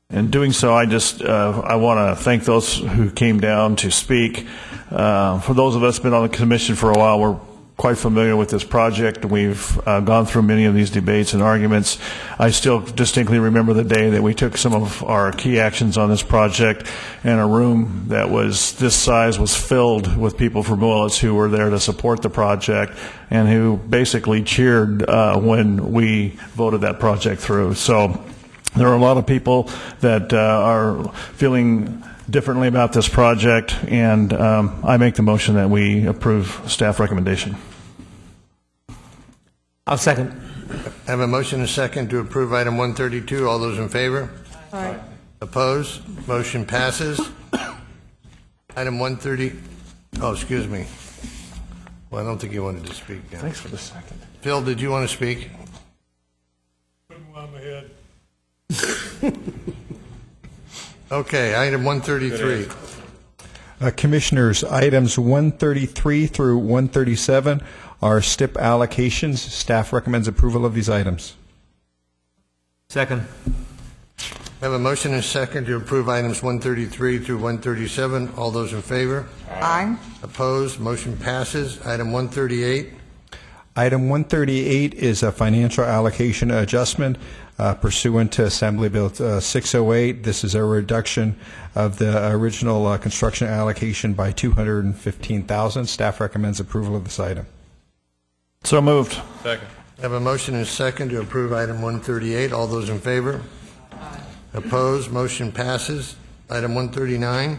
In doing so, I want to thank those who came down to speak. For those of us who've been on the commission for a while, we're quite familiar with this project. We've gone through many of these debates and arguments. I still distinctly remember the day that we took some of our key actions on this project, and a room that was this size was filled with people from Willits who were there to support the project and who basically cheered when we voted that project through. So there are a lot of people that are feeling differently about this project, and I make the motion that we approve staff recommendation. I'll second. I have a motion and a second to approve item 132. All those in favor? Aye. Opposed? Motion passes. Item 130, oh, excuse me. Well, I don't think you wanted to speak. Yeah. Thanks for the second. Phil, did you want to speak? Okay, item 133. Commissioners, items 133 through 137 are STIP allocations. Staff recommends approval of these items. Second. I have a motion and a second to approve items 133 through 137. All those in favor? Aye. Opposed? Motion passes. Item 138. Item 138 is a financial allocation adjustment pursuant to Assembly Bill 608. This is a reduction of the original construction allocation by $215,000. Staff recommends approval of this item. So moved. Second. I have a motion and a second to approve item 138. All those in favor? Opposed? Motion passes. Item 139.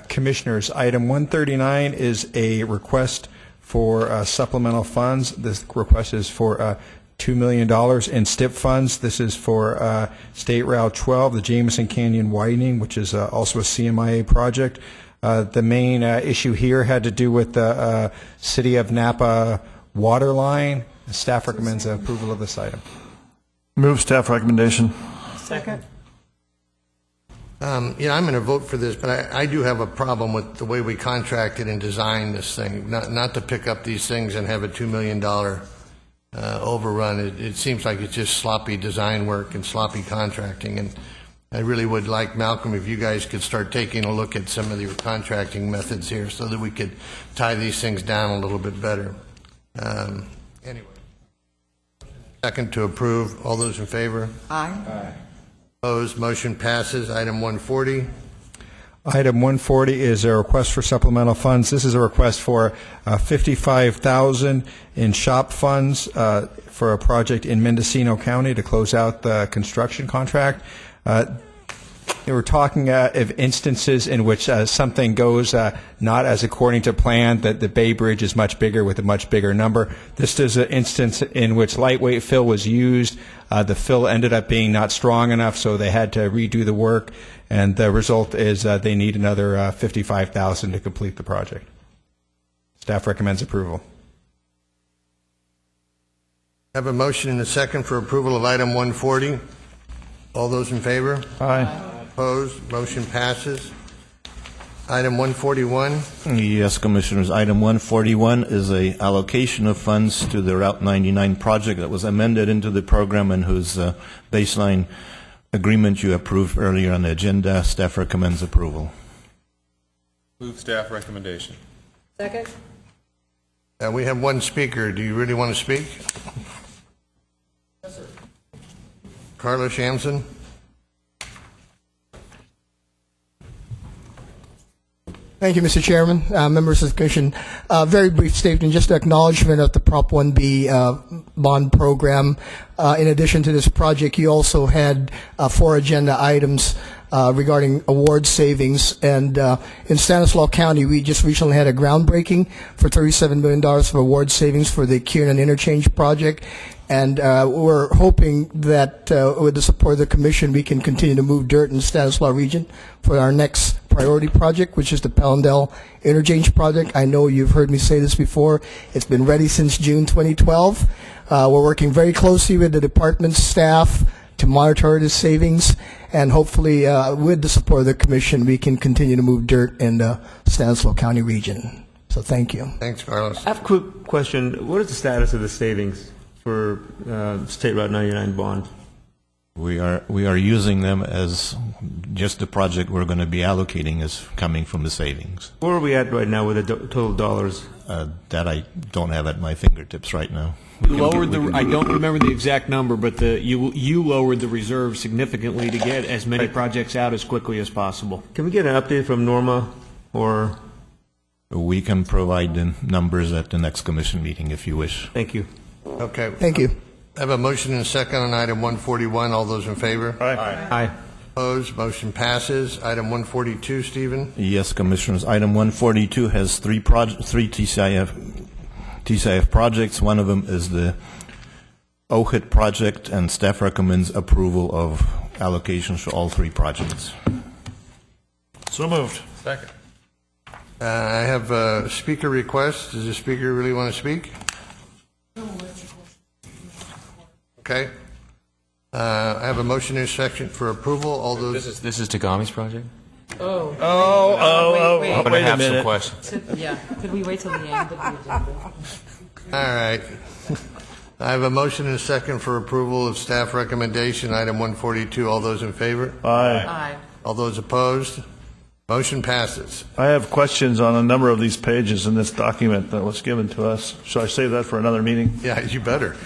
Commissioners, item 139 is a request for supplemental funds. This request is for $2 million in STIP funds. This is for State Route 12, the Jameson Canyon widening, which is also a CMIA project. The main issue here had to do with the City of Napa water line. Staff recommends approval of this item. Move staff recommendation. Second. I'm going to vote for this, but I do have a problem with the way we contracted and designed this thing. Not to pick up these things and have a $2 million overrun. It seems like it's just sloppy design work and sloppy contracting. And I really would like, Malcolm, if you guys could start taking a look at some of your contracting methods here so that we could tie these things down a little bit better. Anyway. Second to approve. All those in favor? Aye. Opposed? Motion passes. Item 140. Item 140 is a request for supplemental funds. This is a request for $55,000 in SHOP funds for a project in Mendocino County to close out the construction contract. We're talking of instances in which something goes not as according to plan, that the Bay Bridge is much bigger with a much bigger number. This is an instance in which lightweight fill was used. The fill ended up being not strong enough, so they had to redo the work, and the result is they need another $55,000 to complete the project. Staff recommends approval. I have a motion and a second for approval of item 140. All those in favor? Aye. Opposed? Motion passes. Item 141. Yes, Commissioners. Item 141 is a allocation of funds to the Route 99 project that was amended into the program and whose baseline agreement you approved earlier on the agenda. Staff recommends approval. Move staff recommendation. Second. We have one speaker. Do you really want to speak? Yes, sir. Carla Shamson. Thank you, Mr. Chairman, members of the Commission. Very brief statement, just acknowledgement of the Prop 1B bond program. In addition to this project, you also had 4 agenda items regarding award savings. And in Stanislaus County, we just recently had a groundbreaking for $37 million of award savings for the Kiernan Interchange project. And we're hoping that with the support of the Commission, we can continue to move dirt in the Stanislaus region for our next priority project, which is the Pallandale Interchange project. I know you've heard me say this before. It's been ready since June 2012. We're working very closely with the department staff to monitor the savings, and hopefully with the support of the Commission, we can continue to move dirt in the Stanislaus County region. So thank you. Thanks, Carlos. I have a quick question. What is the status of the savings for State Route 99 bond? We are using them as just the project we're going to be allocating is coming from the savings. Where are we at right now with the total dollars? That I don't have at my fingertips right now. You lowered I don't remember the exact number, but you lowered the reserve significantly to get as many projects out as quickly as possible. Can we get an update from Norma, or? We can provide the numbers at the next Commission meeting if you wish. Thank you. Okay. Thank you. I have a motion and a second on item 141. All those in favor? Aye. Aye. Opposed? Motion passes. Item 142, Stephen. Yes, Commissioners. Item 142 has three TCIF projects. One of them is the OHIT project, and staff recommends approval of allocations for all three projects. So moved. Second. I have a speaker request. Does the speaker really want to speak? Okay. I have a motion in section for approval. All those. This is Tagami's project? Oh. I'm going to wait have a some minute. questions. Yeah. Could we wait till the end of the agenda? All right. I have a motion and a second for approval of staff recommendation, item 142. All those in favor? Aye. All those opposed? Motion passes. I have questions on a number of these pages in this document that was given to us. Should I save that for another meeting? Yeah, you better.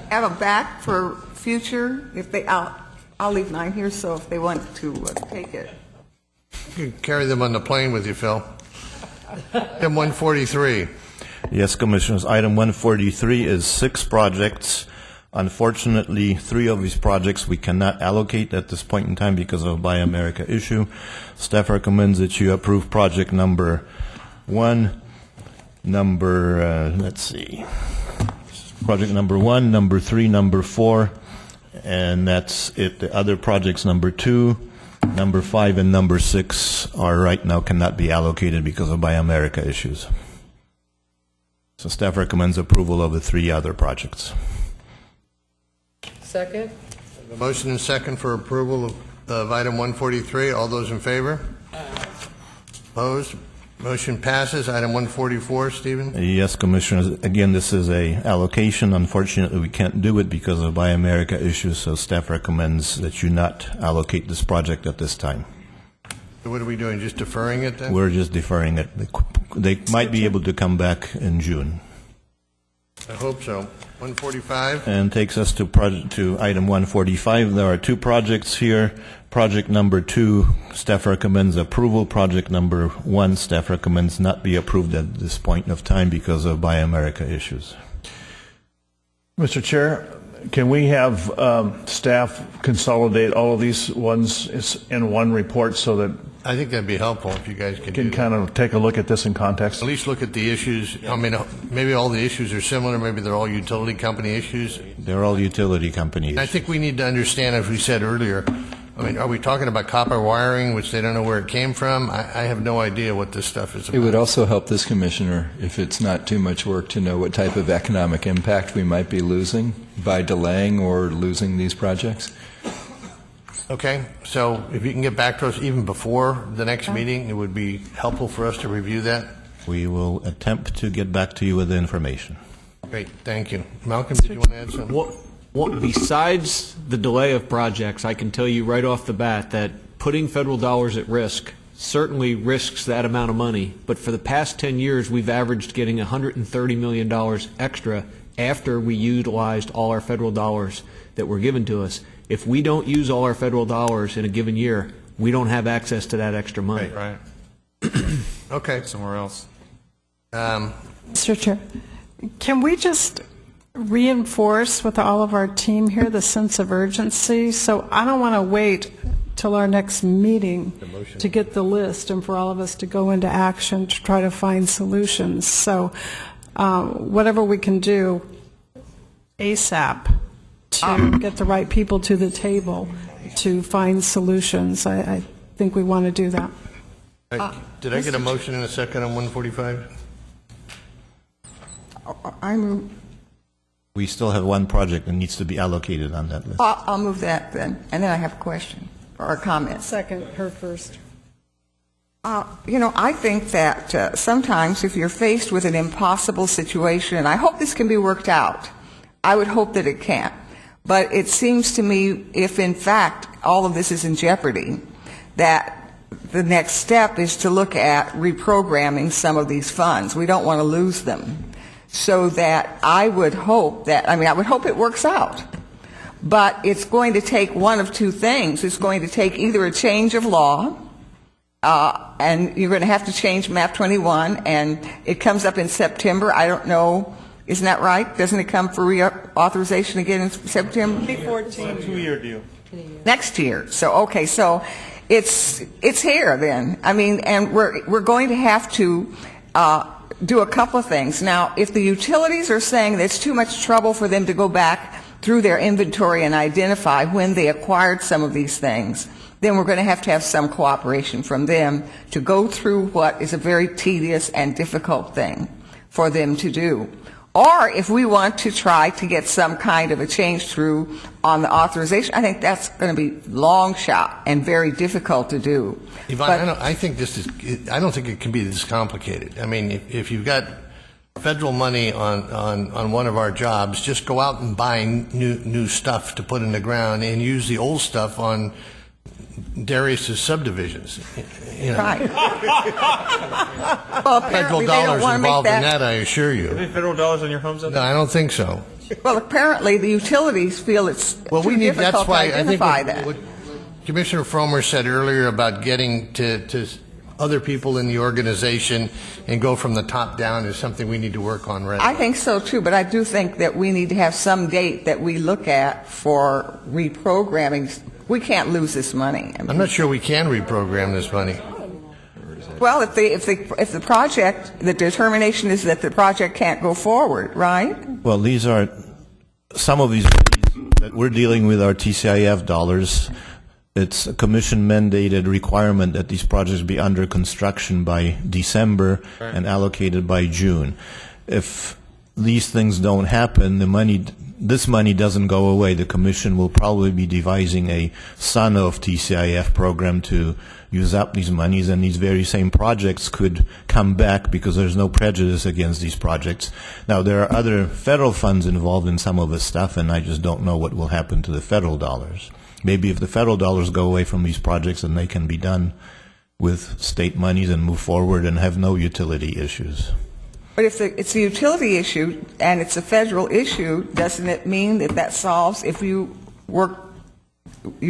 Have them back for future. If they, I'll leave 9 here, so if they want to take it. You can carry them on the plane with you, Phil. Item 143. Yes, Commissioners. Item 143 is 6 projects. Unfortunately, 3 of these projects we cannot allocate at this point in time because of a Buy America issue. Staff recommends that you approve project number 1, project number 1, number 3, number 4, and that's it. The other projects, number 2, number 5, and number 6 are right now cannot be allocated because of Buy America issues. So staff recommends approval of the 3 other projects. Second? A motion and second for approval of item 143. All those in favor? Opposed? Motion passes. Item 144, Stephen? Yes, Commissioners. Again, this is a allocation. Unfortunately, we can't do it because of Buy America issues, so staff recommends that you not allocate this project at this time. So what are we doing, just deferring it then? We're just deferring it. They might be able to come back in June. I hope so. 145? And takes us to item 145. There are 2 projects here. Project number 2, staff recommends approval. Project number 1, staff recommends not be approved at this point of time because of Buy America issues. Mr. Chair, can we have staff consolidate all of these ones in one report so that I think that'd be helpful if you guys could can kind of take a look at this in context? At least look at the issues. I mean, maybe all the issues are similar. Maybe they're all utility company issues. They're all utility companies. I think we need to understand, as we said earlier, I mean, are we talking about copper wiring, which they don't know where it came from? I have no idea what this stuff is about. It would also help this commissioner, if it's not too much work, to know what type of economic impact we might be losing by delaying or losing these projects. Okay, so if you can get back to us even before the next meeting, it would be helpful for us to review that. We will attempt to get back to you with the information. Great, thank you. Malcolm, did you want to add something? What, besides the delay of projects, I can tell you right off the bat that putting federal dollars at risk certainly risks that amount of money. But for the past 10 years, we've averaged getting $130 million extra after we utilized all our federal dollars that were given to us. If we don't use all our federal dollars in a given year, we don't have access to that extra money. Right. Okay. Somewhere else. Mr. Chair, can we just reinforce with all of our team here the sense of urgency? So I don't want to wait till our next meeting to get the list and for all of us to go into action to try to find solutions. So whatever we can do ASAP to get the right people to the table to find solutions. I think we want to do that. Did I get a motion in a second on 145? We still have 1 project that needs to be allocated on that list. I'll move that then, and then I have a question or a comment. Second, her first. I think that sometimes if you're faced with an impossible situation, and I hope this can be worked out, I would hope that it can. But it seems to me, if in fact all of this is in jeopardy, that the next step is to look at reprogramming some of these funds. We don't want to lose them. So that I would hope it works out. But it's going to take one of 2 things. It's going to take either a change of law, and you're going to have to change MAP 21, and it comes up in September. I don't know. Isn't that right? Doesn't it come for reauthorization again in September? 2014. 2-year deal. Next year. So it's here then. I mean, and we're going to have to do a couple of things. Now, if the utilities are saying that it's too much trouble for them to go back through their inventory and identify when they acquired some of these things, then we're going to have some cooperation from them to go through what is a very tedious and difficult thing for them to do. Or if we want to try to get some kind of a change through on the authorization, I think that's going to be long shot and very difficult to do. Yvonne, I think I don't think it can be this complicated. I mean, if you've got federal money on one of our jobs, just go out and buy new stuff to put in the ground and use the old stuff on Darius's subdivisions. You know. Right. Well, Federal apparently they don't dollars want to make involved in that. that, I assure you. Any federal dollars on your homes? No, I don't think so. Well, apparently the utilities feel it's Well, too we need. difficult That's why to I think identify that. what Commissioner Fromer said earlier about getting to other people in the organization and go from the top down is something we need to work on right I now. think so too, but I do think that we need to have some date that we look at for reprogramming. We can't lose this money. I'm not sure we can reprogram this money. Well, if the project, the determination is that the project can't go forward, right? Well, these are some of these monies that we're dealing with are TCIF dollars. It's a commission mandated requirement that these projects be under construction by December and allocated by June. If these things don't happen, this money doesn't go away. The commission will probably be devising a son of TCIF program to use up these monies, and these very same projects could come back because there's no prejudice against these projects. Now, there are other federal funds involved in some of this stuff, and I just don't know what will happen to the federal dollars. Maybe if the federal dollars go away from these projects, then they can be done with state monies and move forward and have no utility issues. But if it's a utility issue and it's a federal issue, doesn't it mean that solves, if you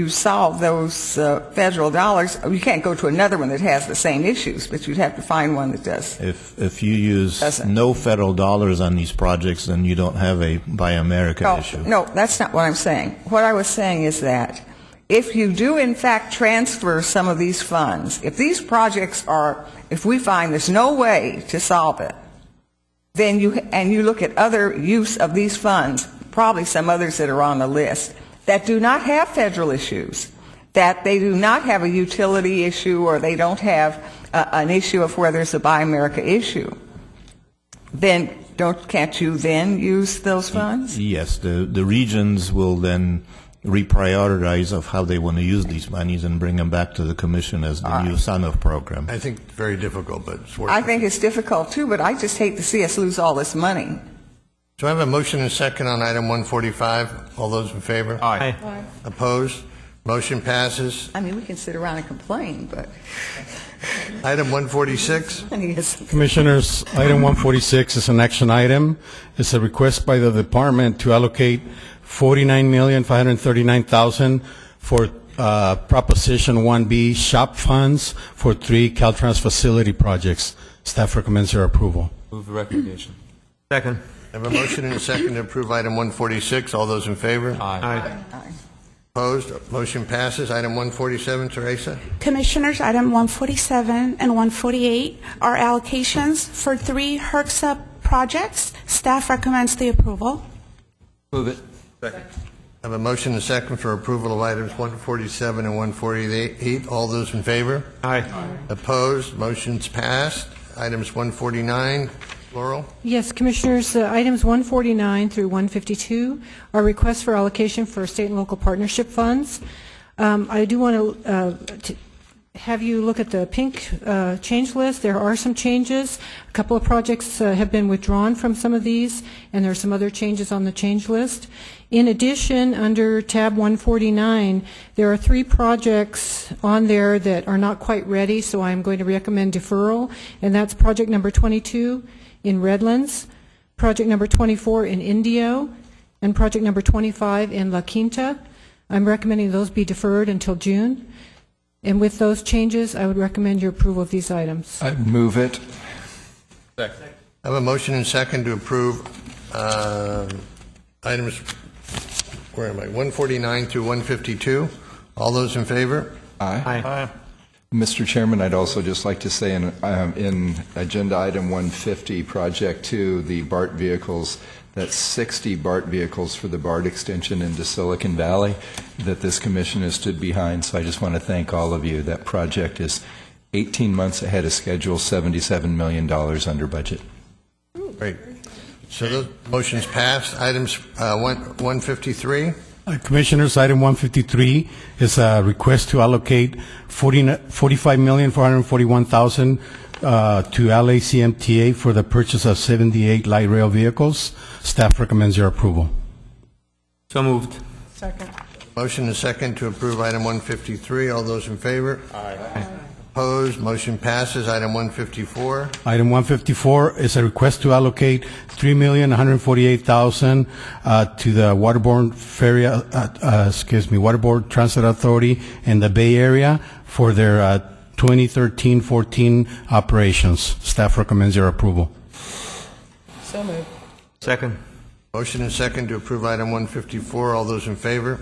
solve those federal dollars, you can't go to another one that has the same issues, but you'd have to find one that does. If you use no federal dollars on these projects, then you don't have a Buy America issue. No, that's not what I'm saying. What I was saying is that if you do in fact transfer some of these funds, if these projects if we find there's no way to solve it, then you look at other use of these funds, probably some others that are on the list, that do not have federal issues, that they do not have a utility issue or they don't have an issue of where there's a Buy America issue, then can't you then use those funds? Yes, the regions will then reprioritize of how they want to use these monies and bring them back to the commission as the new son of program. I think very difficult, but it's worth I it. think it's difficult too, but I just hate to see us lose all this money. Do I have a motion and second on item 145? All those in favor? Aye. Opposed? Motion passes. I mean, we can sit around and complain, but Item 146? Commissioners, item 146 is an action item. It's a request by the department to allocate $49,539,000 for Proposition 1B SHOP funds for 3 Caltrans facility projects. Staff recommends their approval. Move the recommendation. Second. I have a motion and a second to approve item 146. All those in favor? Aye. Opposed? Motion passes. Item 147, Teresa? Commissioners, item 147 and 148 are allocations for 3 HRCSA projects. Staff recommends the approval. Move it. Second. I have a motion and a second for approval of items 147 and 148. All those in favor? Aye. Opposed? Motion's passed. Items 149, Laurel? Yes, Commissioners, items 149 through 152 are requests for allocation for state and local partnership funds. I do want to have you look at the pink change list. There are some changes. A couple of projects have been withdrawn from some of these, and there are some other changes on the change list. In addition, under tab 149, there are 3 projects on there that are not quite ready, so I'm going to recommend deferral, and that's project number 22 in Redlands, project number 24 in Indio, and project number 25 in La Quinta. I'm recommending those be deferred until June. And with those changes, I would recommend your approval of these items. I move it. Second. I have a motion and second to approve items, 149 through 152. All those in favor? Aye. Aye. Mr. Chairman, I'd also just like to say in Agenda Item 150, Project 2, the BART vehicles, that's 60 BART vehicles for the BART extension into Silicon Valley that this commission has stood behind. So I just want to thank all of you. That project is 18 months ahead of schedule, $77 million under budget. Great. So those motions passed. Items 153. Commissioners, item 153 is a request to allocate $45,441,000 to LACMTA for the purchase of 78 light rail vehicles. Staff recommends your approval. So moved. Second. Motion and second to approve item 153. All those in favor? Aye. Opposed? Motion passes. Item 154. Item 154 is a request to allocate $3,148,000 to the Waterborne Transit Authority in the Bay Area for their 2013-14 operations. Staff recommends your approval. So moved. Second. Motion and second to approve item 154. All those in favor?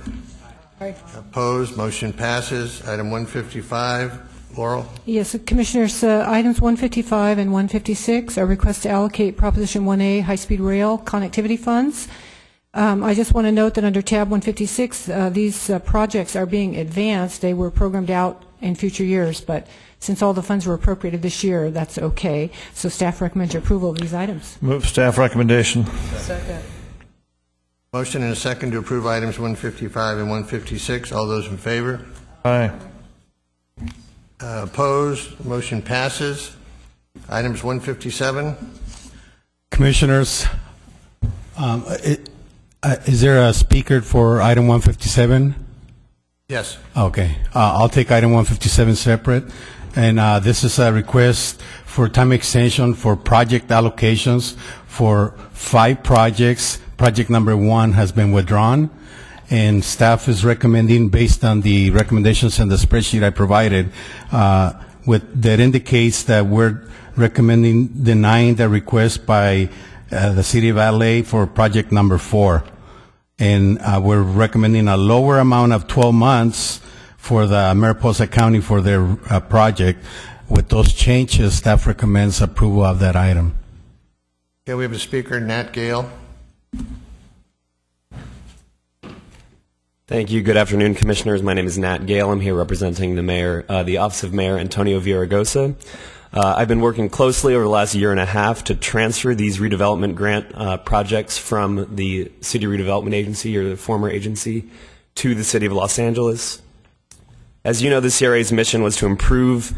Aye. Opposed? Motion passes. Item 155. Laurel? Yes, Commissioners, items 155 and 156 are requests to allocate Proposition 1A high-speed rail connectivity funds. I just want to note that under tab 156, these projects are being advanced. They were programmed out in future years, but since all the funds were appropriated this year, that's okay. So staff recommends your approval of these items. Move staff recommendation. Second. Motion and a second to approve items 155 and 156. All those in favor? Aye. Opposed? Motion passes. Items 157. Commissioners, is there a speaker for item 157? Yes. Okay. I'll take item 157 separate. And this is a request for time extension for project allocations for 5 projects. Project number 1 has been withdrawn. And staff is recommending, based on the recommendations in the spreadsheet I provided, that indicates that we're recommending denying the request by the City of LA for project number 4. And we're recommending a lower amount of 12 months for the Mariposa County for their project. With those changes, staff recommends approval of that item. Okay, we have a speaker, Nat Gale. Thank you. Good afternoon, Commissioners. My name is Nat Gale. I'm here representing the Mayor, the Office of Mayor Antonio Villaraigosa. I've been working closely over the last year and a half to transfer these redevelopment grant projects from the City Redevelopment Agency, or the former agency, to the City of Los Angeles. As you know, the CRA's mission was to improve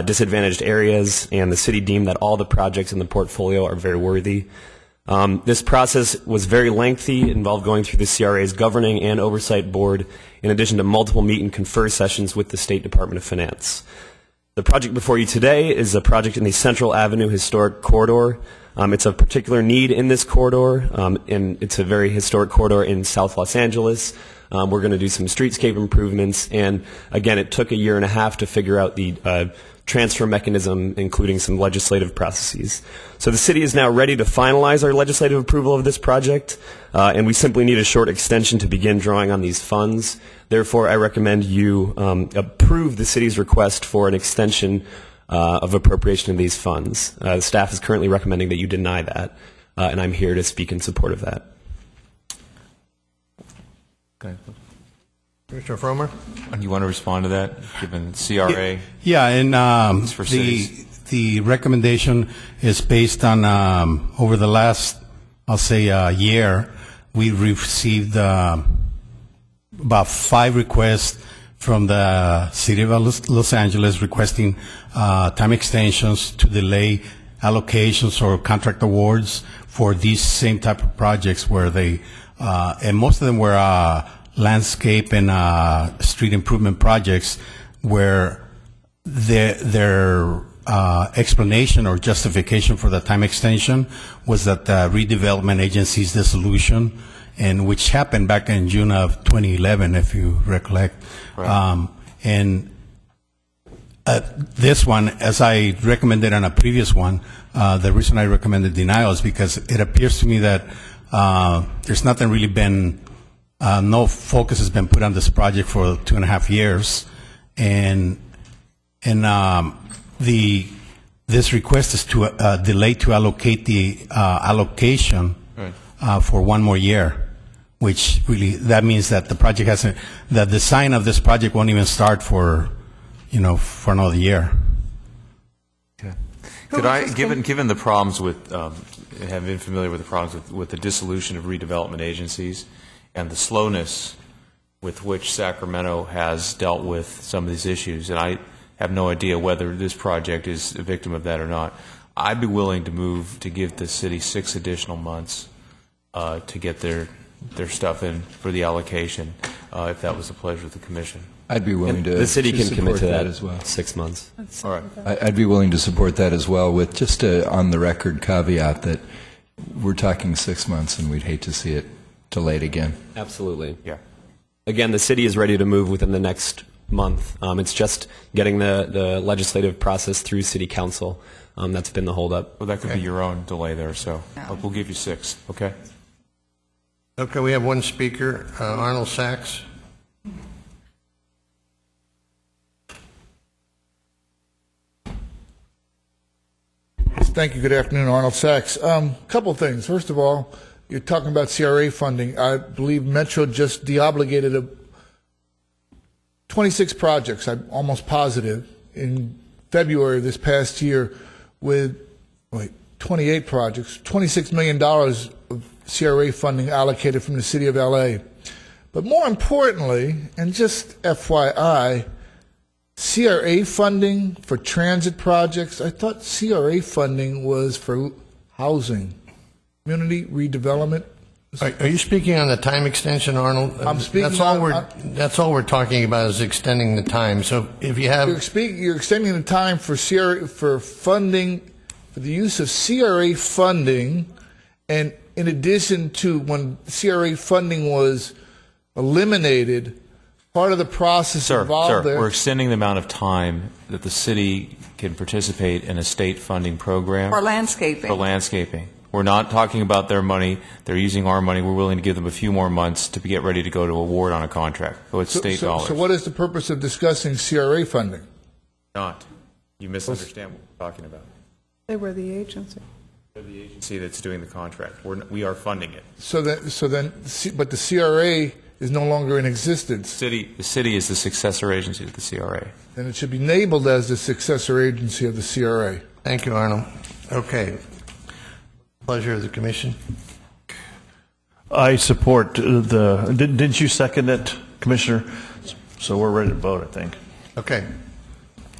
disadvantaged areas, and the city deemed that all the projects in the portfolio are very worthy. This process was very lengthy. It involved going through the CRA's governing and oversight board, in addition to multiple meet and confer sessions with the State Department of Finance. The project before you today is a project in the Central Avenue Historic Corridor. It's of particular need in this corridor, and it's a very historic corridor in South Los Angeles. We're going to do some streetscape improvements, and again, it took a year and a half to figure out the transfer mechanism, including some legislative processes. So the city is now ready to finalize our legislative approval of this project, and we simply need a short extension to begin drawing on these funds. Therefore, I recommend you approve the city's request for an extension of appropriation of these funds. The staff is currently recommending that you deny that, and I'm here to speak in support of that. Okay. Commissioner Fromer? You want to respond to that, given CRA? Yeah, and for cities? the recommendation is based on, over the last, I'll say, year, we received about 5 requests from the City of Los Angeles requesting time extensions to delay allocations or contract awards for these same type of projects where they, and most of them were landscape and street improvement projects where their explanation or justification for the time extension was that the redevelopment agency's dissolution, and which happened back in June of 2011, if you recollect. Right. And this one, as I recommended on a previous one, the reason I recommended denial is because it appears to me that there's nothing really been, no focus has been put on this project for 2.5 years, and And this request is to delay to allocate the allocation for one more year, which really, that means that the project hasn't, the design of this project won't even start for, for another year. Could I, given the problems with, have been familiar with the problems with the dissolution of redevelopment agencies and the slowness with which Sacramento has dealt with some of these issues, and I have no idea whether this project is a victim of that or not, I'd be willing to move to give the city 6 additional months to get their stuff in for the allocation, if that was the pleasure of the commission. I'd be willing to The city can commit support to that as well. 6 months. All right. I'd be willing to support that as well, with just a on-the-record caveat that we're talking 6 months, and we'd hate to see it delayed again. Absolutely. Yeah. Again, the city is ready to move within the next month. It's just getting the legislative process through city council. That's been the holdup. Well, that could be your own delay there, so we'll give you 6, okay? Okay, we have one speaker, Arnold Sachs. Thank you. Good afternoon, Arnold Sachs. Couple things. First of all, you're talking about CRA funding. I believe Metro just deobligated 26 projects, I'm almost positive, in February of this past year with 28 projects, $26 million of CRA funding allocated from the city of LA. But more importantly, and just FYI, CRA funding for transit projects, I thought CRA funding was for housing, community redevelopment. Are you speaking on the time extension, Arnold? I'm speaking that's all we're talking about is extending the time. So if you have... You're extending the time for CRA, for funding, for the use of CRA funding, and in addition to when CRA funding was eliminated, part of the process involved there... We're extending the amount of time that the city can participate in a state funding program. For landscaping. For landscaping. We're not talking about their money. They're using our money. We're willing to give them a few more months to get ready to go to award on a contract. So it's state dollars. So what is the purpose of discussing CRA funding? Not. You misunderstand what we're talking about. They were the agency. They're the agency that's doing the contract. We are funding it. But the CRA is no longer in existence. The city is the successor agency to the CRA. Then it should be labeled as the successor agency of the CRA. Thank you, Arnold. Okay. Pleasure of the commission. I support didn't you second it, Commissioner? So we're ready to vote, I think. Okay.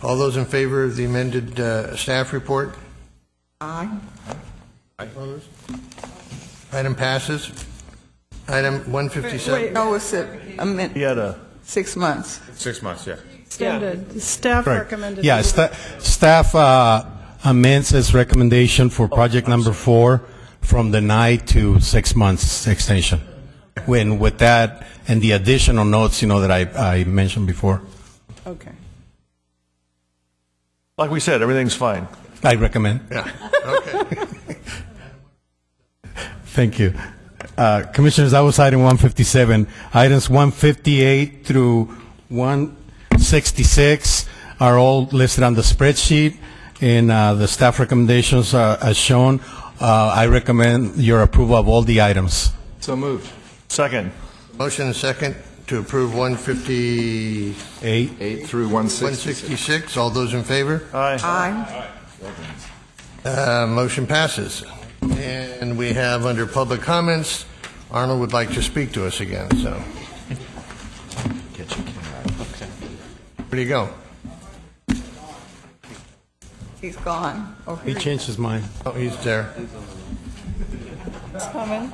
All those in favor of the amended staff report? Aye. Opposed? Item passes. Item 157. No, it's a 6 months. 6 months, yeah. Extended. The staff recommended. Yeah, staff amends its recommendation for project number 4 from denied to 6 months extension. With that and the additional notes, that I mentioned before. Okay. Like we said, everything's fine. I recommend. Yeah. Okay. Thank you. Commissioners, that was item 157. Items 158 through 166 are all listed on the spreadsheet, and the staff recommendations as shown. I recommend your approval of all the items. So moved. Second. Motion and second to approve 158 through 166. All those in favor? Aye. Motion passes. And we have under public comments, Arnold would like to speak to us again. So, where do you go? He's gone. He changed his mind. Oh, he's there. He's coming.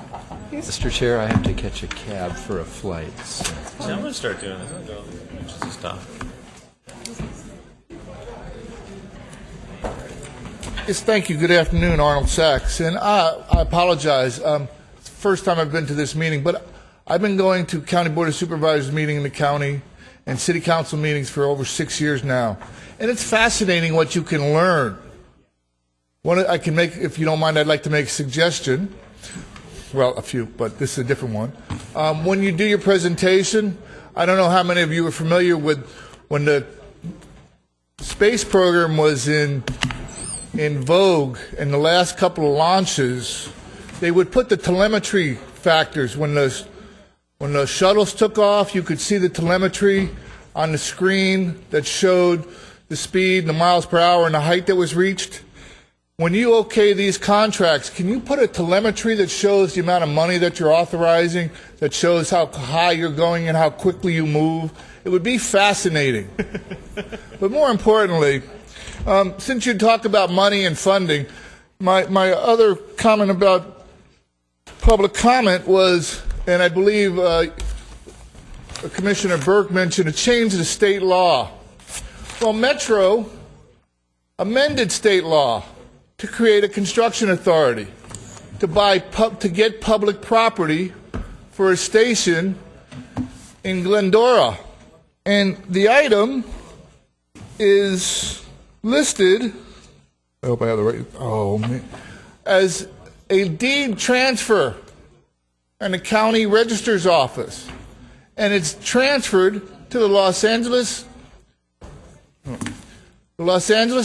Mr. Chair, I have to catch a cab for a flight. So. I'm going to start doing this. I'm going to stop. Yes, thank you. Good afternoon, Arnold Sachs. And I apologize. It's the first time I've been to this meeting, but I've been going to County Board of Supervisors meeting in the county and City Council meetings for over 6 years now. And it's fascinating what you can learn. I can make, if you don't mind, I'd like to make a suggestion. Well, a few, but this is a different one. When you do your presentation, I don't know how many of you are familiar with when the space program was in vogue in the last couple of launches, they would put the telemetry factors. When the shuttles took off, you could see the telemetry on the screen that showed the speed, the miles per hour, and the height that was reached. When you okay these contracts, can you put a telemetry that shows the amount of money that you're authorizing, that shows how high you're going and how quickly you move? It would be fascinating. But more importantly, since you talk about money and funding, my other comment about public comment was, and I believe Commissioner Burke mentioned, a change to state law. Well, Metro amended state law to create a construction authority to get public property for a station in Glendora. And the item is listed, I hope I have the right, as a deed transfer in the county register's office. And it's transferred to the Los Angeles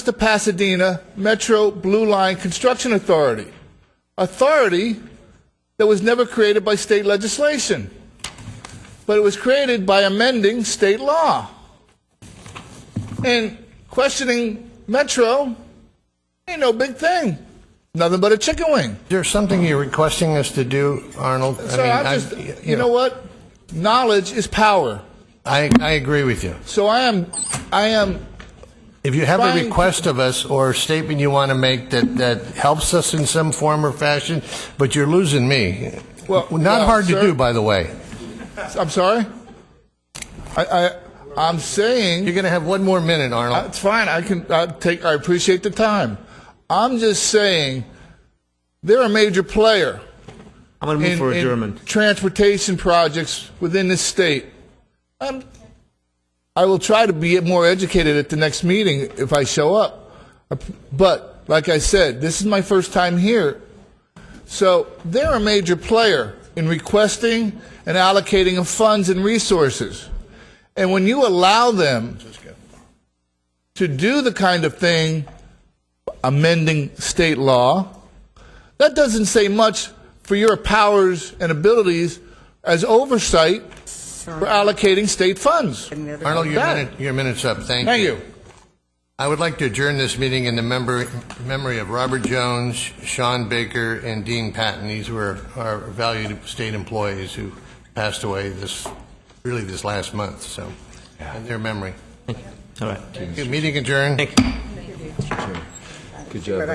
to Pasadena Metro Blue Line Construction Authority that was never created by state legislation, but it was created by amending state law. And questioning Metro ain't no big thing. Nothing but a chicken wing. Is there something you're requesting us to do, Arnold? So you know what? Knowledge is power. I agree with you. So I am. If you have a request of us or a statement you want to make that helps us in some form or fashion, but you're losing me. Well, not hard to do, by the way. I'm sorry? I'm saying... You're going to have one more minute, Arnold. It's fine. I appreciate the time. I'm just saying they're a major player. I'm going to move for adjournment. Transportation projects within this state. I will try to be more educated at the next meeting if I show up. But, like I said, this is my first time here. So they're a major player in requesting and allocating of funds and resources. And when you allow them to do the kind of thing, amending state law, that doesn't say much for your powers and abilities as oversight for allocating state funds. Arnold, your minute's up. Thank you. I would like to adjourn this meeting in the memory of Robert Jones, Sean Baker, and Dean Patton. These were our valued state employees who passed away this last month. So, in their memory. All right. Meeting adjourned. Thank you. Good job.